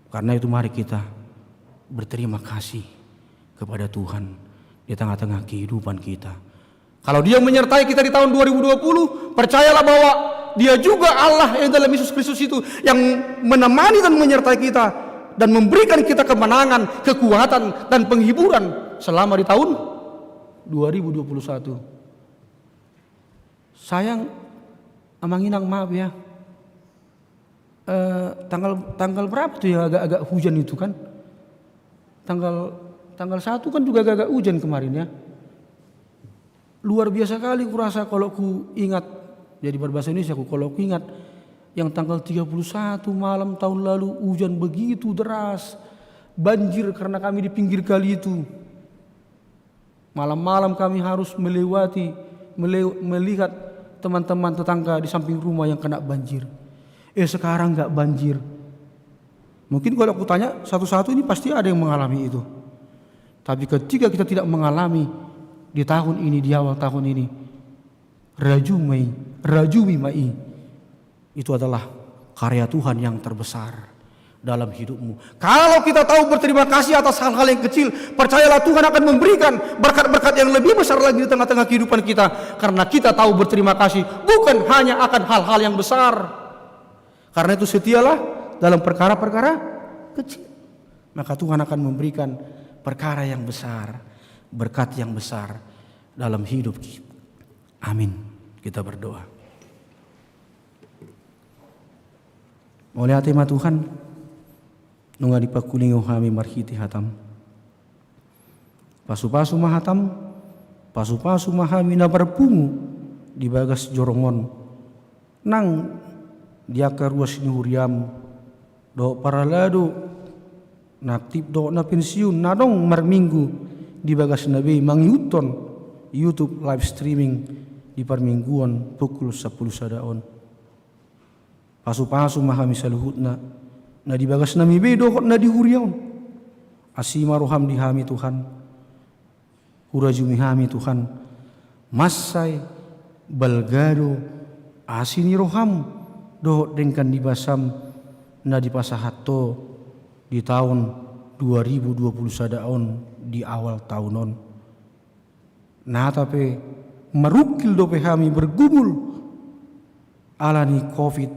Karena itu mari kita berterima kasih kepada Tuhan di tengah-tengah kehidupan kita. Kalau Dia menyertai kita di tahun 2020, percayalah bahwa Dia juga Allah yang dalam Yesus Kristus itu yang menemani dan menyertai kita dan memberikan kita kemenangan, kekuatan dan penghiburan selama di tahun 2021. Sayang, amanginang maaf ya, tanggal berapa tuh ya agak-agak hujan itu kan? Tanggal 1 kan juga agak hujan kemarin ya. Luar biasa kali kurasa kalau ku ingat, jadi berbahasa Indonesia kalau ku ingat yang tanggal 31 malam tahun lalu hujan begitu deras, banjir karena kami di pinggir kali itu. Malam-malam kami harus melihat teman-teman tetangga di samping rumah yang kena banjir. Sekarang nggak banjir. Mungkin kalau aku tanya satu-satu ini pasti ada yang mengalami itu. Tapi ketika kita tidak mengalami di tahun ini, di awal tahun ini, rajumi mai, itu adalah karya Tuhan yang terbesar dalam hidupmu. Kalau kita tahu berterima kasih atas hal-hal yang kecil, percayalah Tuhan akan memberikan berkat-berkat yang lebih besar lagi di tengah-tengah kehidupan kita. Karena kita tahu berterima kasih bukan hanya akan hal-hal yang besar. Karena itu setialah dalam perkara-perkara kecil, maka Tuhan akan memberikan perkara yang besar, berkat yang besar dalam hidup kita. Amin. Kita berdoa. Oleh tema Tuhan, nunga dipakulingo kami marhiti hatam. Pasu-pasu mahatam, pasu-pasu mahami na berpungu di bagas jorongon. Nang diaka ruas ni huriam, do paralado, naktip do na pensiun, nadong marminggu di bagas nabi mangyuton YouTube live streaming di permingguan pukul 10 sadaon. Pasu-pasu mahami saluhut na di bagas nami bedo na di huriaon. Asima roham dihami Tuhan, hurajumi hami Tuhan, masai balgado asini roham do dengkan dibasam na di pasahato di tahun 2020 sadaon di awal tahunon. Nah tapi merukil dope kami bergumul alani COVID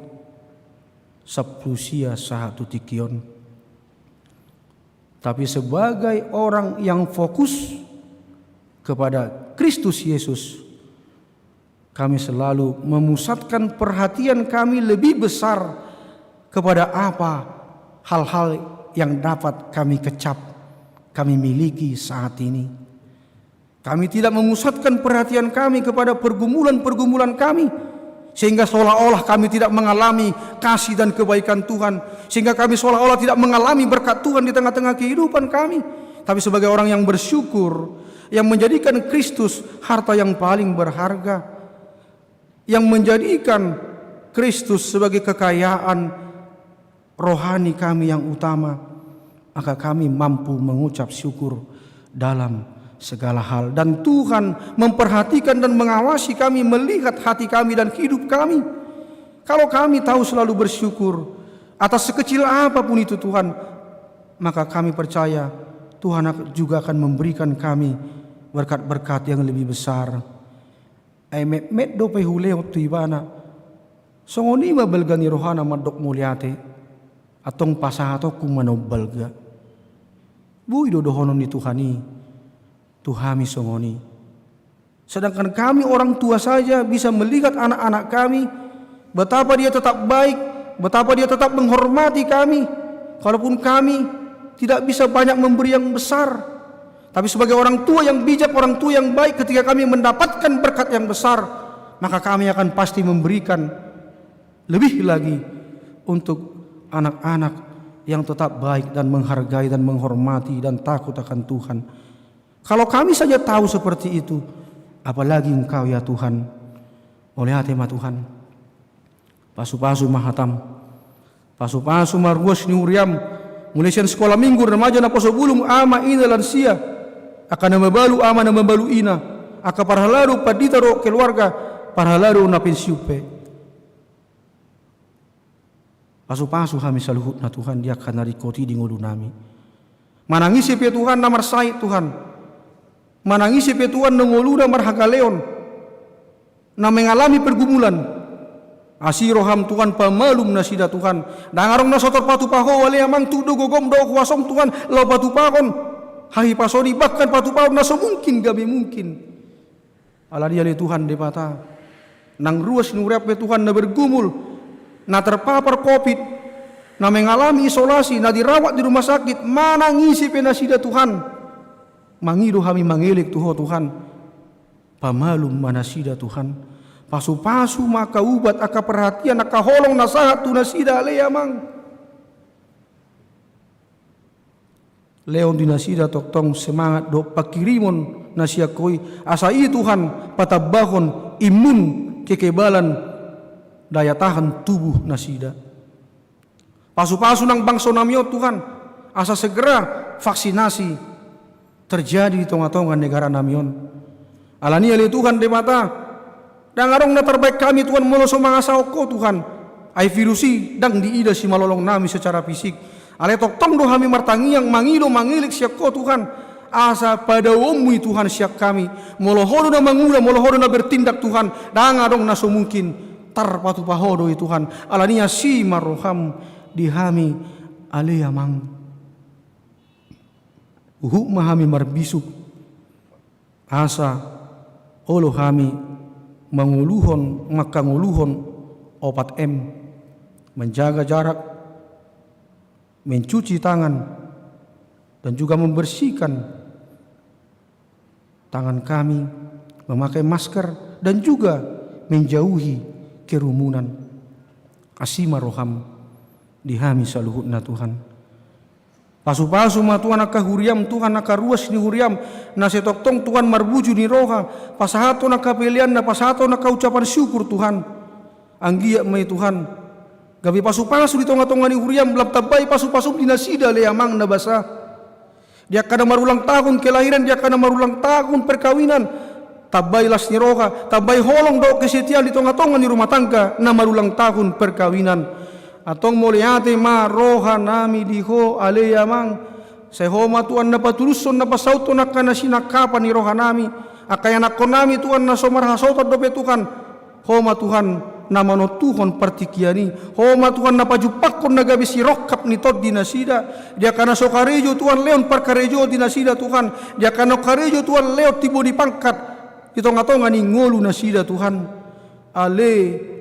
10 sahatu tikion. Tapi sebagai orang yang fokus kepada Kristus Yesus, kami selalu memusatkan perhatian kami lebih besar kepada apa hal-hal yang dapat kami kecap, kami miliki saat ini. Kami tidak memusatkan perhatian kami kepada pergumulan-pergumulan kami, sehingga seolah-olah kami tidak mengalami kasih dan kebaikan Tuhan, sehingga kami seolah-olah tidak mengalami berkat Tuhan di tengah-tengah kehidupan kami. Tapi sebagai orang yang bersyukur, yang menjadikan Kristus harta yang paling berharga, yang menjadikan Kristus sebagai kekayaan rohani kami yang utama, maka kami mampu mengucap syukur dalam segala hal. Dan Tuhan memperhatikan dan mengawasi kami, melihat hati kami dan hidup kami. Kalau kami tahu selalu bersyukur atas sekecil apapun itu Tuhan, maka kami percaya Tuhan juga akan memberikan kami berkat-berkat yang lebih besar. Met dope huleo tu ibana songoni mabelgani rohana madok muliate atong pasahato kumano balga bui dodohonon ni Tuhani Tuhami songoni. Sedangkan kami orang tua saja bisa melihat anak-anak kami, betapa dia tetap baik, betapa dia tetap menghormati kami, kalaupun kami tidak bisa banyak memberi yang besar. Tapi sebagai orang tua yang bijak, orang tua yang baik, ketika kami mendapatkan berkat yang besar, maka kami akan pasti memberikan lebih lagi untuk anak-anak yang tetap baik dan menghargai dan menghormati dan takut akan Tuhan. Kalau kami saja tahu seperti itu, apalagi Engkau ya Tuhan. Oleh tema Tuhan, pasu-pasu mahatam, pasu-pasu marwas ni uriam, mulai sekolah minggu remaja na poso bulung ama ina lansia, akan mabalu ama na mabalu ina, aka parhalaru padita ro keluarga, parhalaru na pensiupe. Pasu-pasu kami saluhut na Tuhan, dia akan narikoti di ngulu nami. Manangisi pe Tuhan namar sai Tuhan, manangisi pe Tuhan nangulu namar hagaleon, na mengalami pergumulan. Asiroham Tuhan pamalum nasida Tuhan, dangarong na sotor patu paho wale amang tu do gogom do kuasong Tuhan lau patu pakon. Hahi pasori bahkan patu pahon na semungkin gabi mungkin. Ala dia le Tuhan depata nang ruas nurep pe Tuhan na bergumul, na terpapar COVID, na mengalami isolasi, na dirawat di rumah sakit, mana ngisi penasida Tuhan. Mangido kami mangilik Tuhan, pamalum manasida Tuhan. Pasu-pasu maka ubat aka perhatian aka holong nasahat tu nasida lea mang. Leon di nasida toktong semangat do pakirimon nasia koi asai Tuhan patabahon imun kekebalan daya tahan tubuh nasida. Pasu-pasu nang bangsa namio Tuhan asa segera vaksinasi terjadi di tengah-tengah negara namion. Alani ali Tuhan de mata dan arong na terbaik kami Tuhan moloso mangasao ko Tuhan. Ai virusi dang diida si malolong nami secara fisik. Ale toktong do kami martangiang mangilo mangilik siak ko Tuhan. Asa pada umui Tuhan siak kami. Molohodo na mangula, molohodo na bertindak Tuhan. Dan arong na mungkin tarpatu pahodo Tuhan. Alania si maroham dihami alea mang. Mahami marbisuk. Asa olo kami manguluhon makanguluhon opat M, menjaga jarak, mencuci tangan, dan juga membersihkan tangan kami, memakai masker, dan juga menjauhi kerumunan. Asima roham dihami saluhutna Tuhan. Pasu-pasu ma Tuhan aka huriam, Tuhan aka ruas ni huriam, na setoktong Tuhan marbuju ni roha, pasahato naka pilihan na pasahato naka ucapan syukur Tuhan. Anggia may Tuhan. Gabi pasu-pasu di tonga-tonga ni huriam, belam tabay pasu-pasu dinasida leamang na basa. Dia kada marulang tahun kelahiran, dia kada marulang tahun perkawinan. Tabay las ni roha, tabay holong do kesetiaan di tonga-tonga ni rumah tangga na marulang tahun perkawinan. Atong moliate ma roha nami diho aleya mang sehoma Tuhan na patuluson na pasauto na kana sinakapan ni roha nami akaya nakon nami Tuhan na somarhasota dobe Tuhan homa Tuhan na manotuhon partikiani homa Tuhan na pajupakon na gabi si rokap ni tod dinasida dia kana sokarejo Tuhan leon parkarejo dinasida Tuhan dia kana karejo Tuhan leo tibo di pangkat itonga-tonga ni ngolu nasida Tuhan ale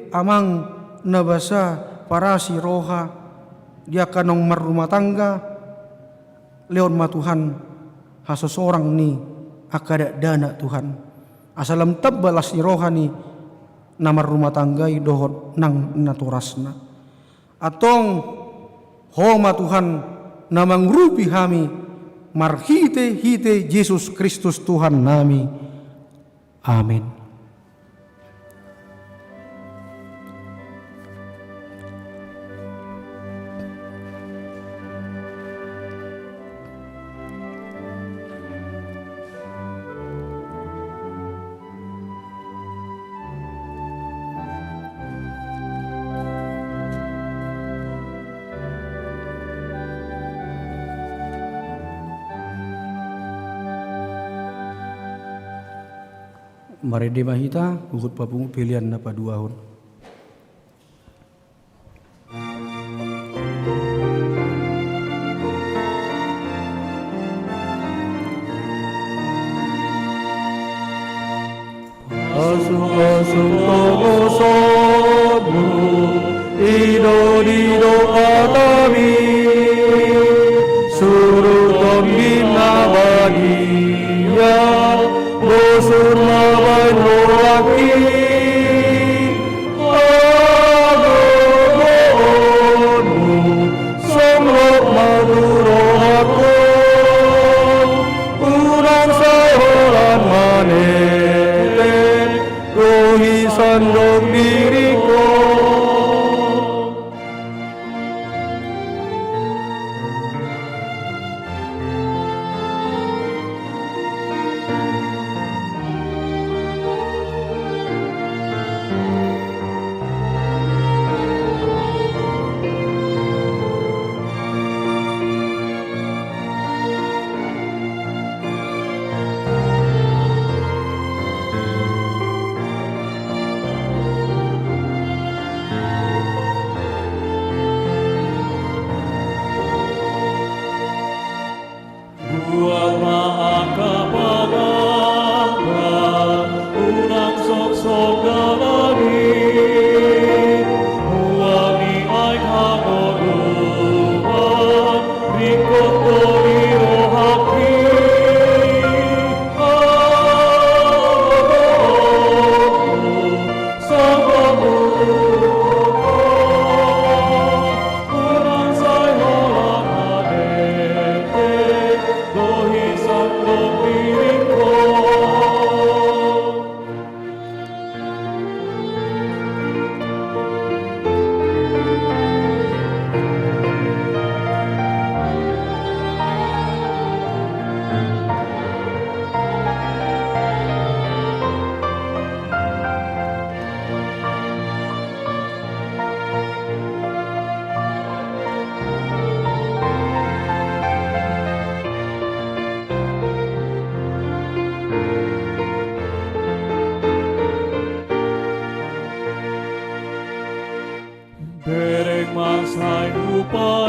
amang nabasa para si roha dia kanong marumah tangga leon ma Tuhan hasosorang ni akada dana Tuhan asalam tabbalas ni roha ni namar rumah tanggai dohot nang naturasna atong homa Tuhan namang rupi hami marhite hite Yesus Kristus Tuhan nami amin. Mari demahita ukut papung pilihan na paduahon. Asung-asung tomosomu ido-dido katabi suruh tombina bagia bosur lawan loraki agogomu somrok maduro aku urang sahoran maneten rohi sandok diriku. Uang ni ai thang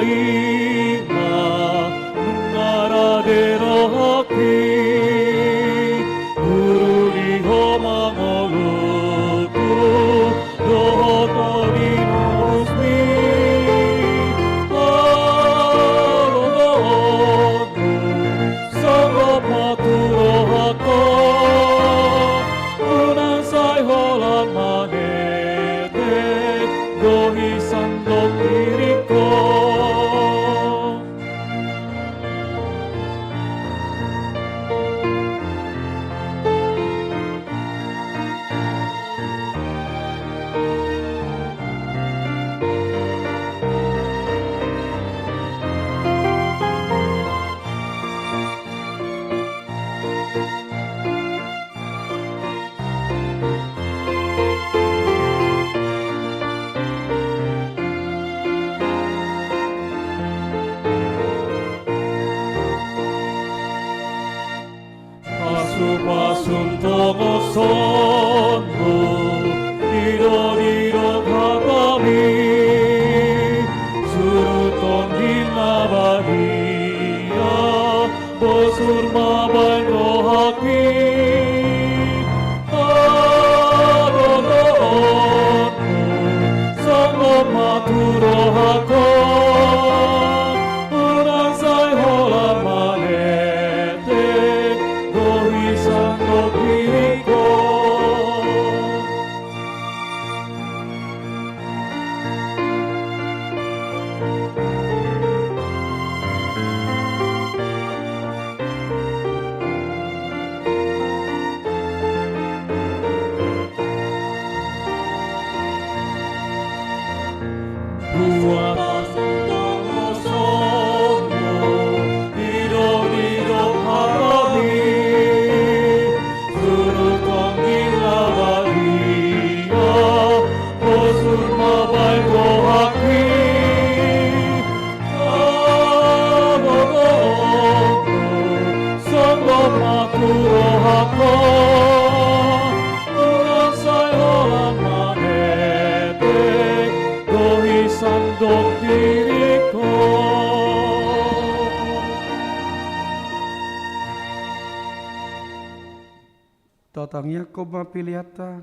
ima nungaradero haki guru iho mangoluku dohotori nusmi alolodu sangop maturo hako unansai holan manete dohi sandok diriko. Pasun togo sonno irodiro kagami suruton dinabahia bosur mabai rohaki adonono sangop maturo hako unansai holan manete dohi sangop diriko. Buat togo sonno irodiro harami suruton dinabahia bosur mabai rohaki adonono sangop maturo hako unansai holan manete dohi sandok diriko. Tatangnya koma piliata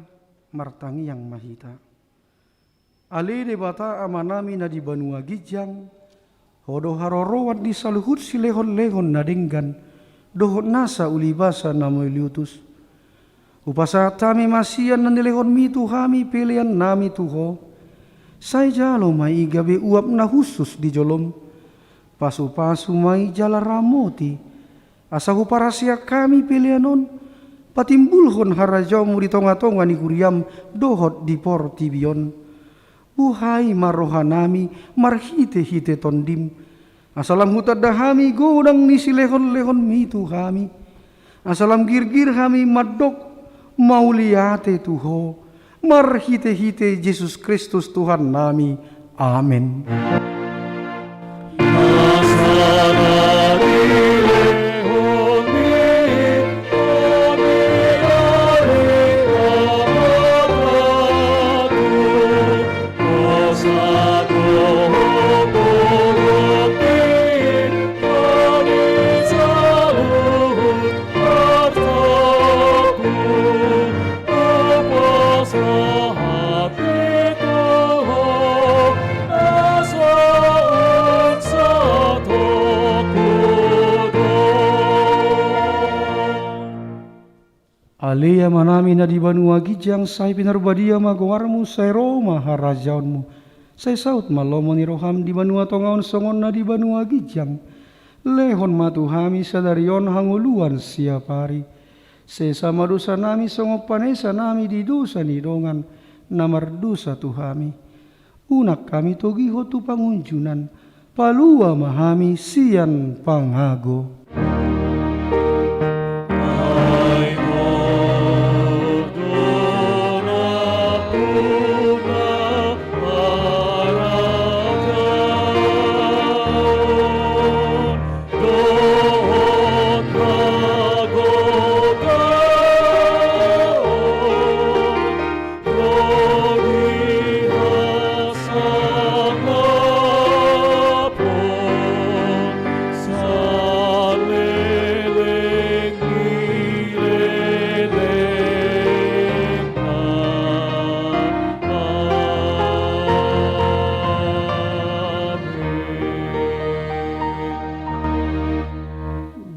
martangi yang mahita. Ali de bata amanami na di Banua Gijang. Hodo harorowan di saluhut si lehon-lehon nadinggan. Dohot nasa ulibasa namoy liutus. Upasa tami masian na nilehon mitu hami pilihan nami tuho. Say jalo may gabi uap na husus di jolom. Pasu-pasu may jala ramoti. Asahu parasya kami pilihanon. Patimbulhon harajaw mo di tonga-tonga ni Kuriam dohot di portibion. Buhay marohanami marhite-hite tondim. Asalam hutad dahami godang ni silehon-lehon mitu kami. Asalam girgir kami madok mauliate tuho. Marhite-hite Yesus Kristus Tuhan nami. Amin. Alea manami na di Banua Gijang say pinarbadia magawarmu say Roma harajaonmu say saut malomo ni roham di Banua Tongaon songon na di Banua Gijang lehon matuhami sadarion hanguluan siapari say sama dosa nami songo panesa nami di dosa ni dongan namar dosa tuhami unak kami togiho tu pangunjunan palua mahami sian panghago. Gloria,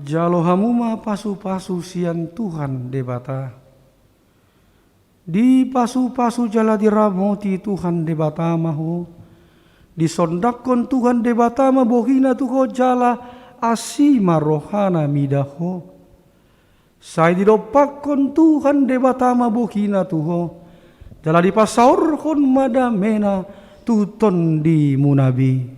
Jalo hamuma pasu-pasu sian Tuhan debata. Di pasu-pasu jala diramoti Tuhan debata maho. Disondakon Tuhan debata mabohina tuho jala asima rohana midaho. Sai didopakon Tuhan debata mabohina tuho. Jala dipasaurkon madamena tuton di munabi.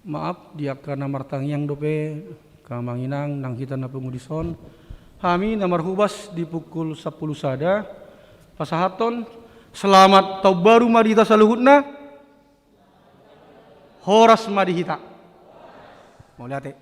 Maaf diakana martangyang dope kamanginang nang kita na pengudison. Kami namar hubas di pukul 10 sada. Pasahaton selamat tau baru madita saluhutna. Horas madihita. Mau lihat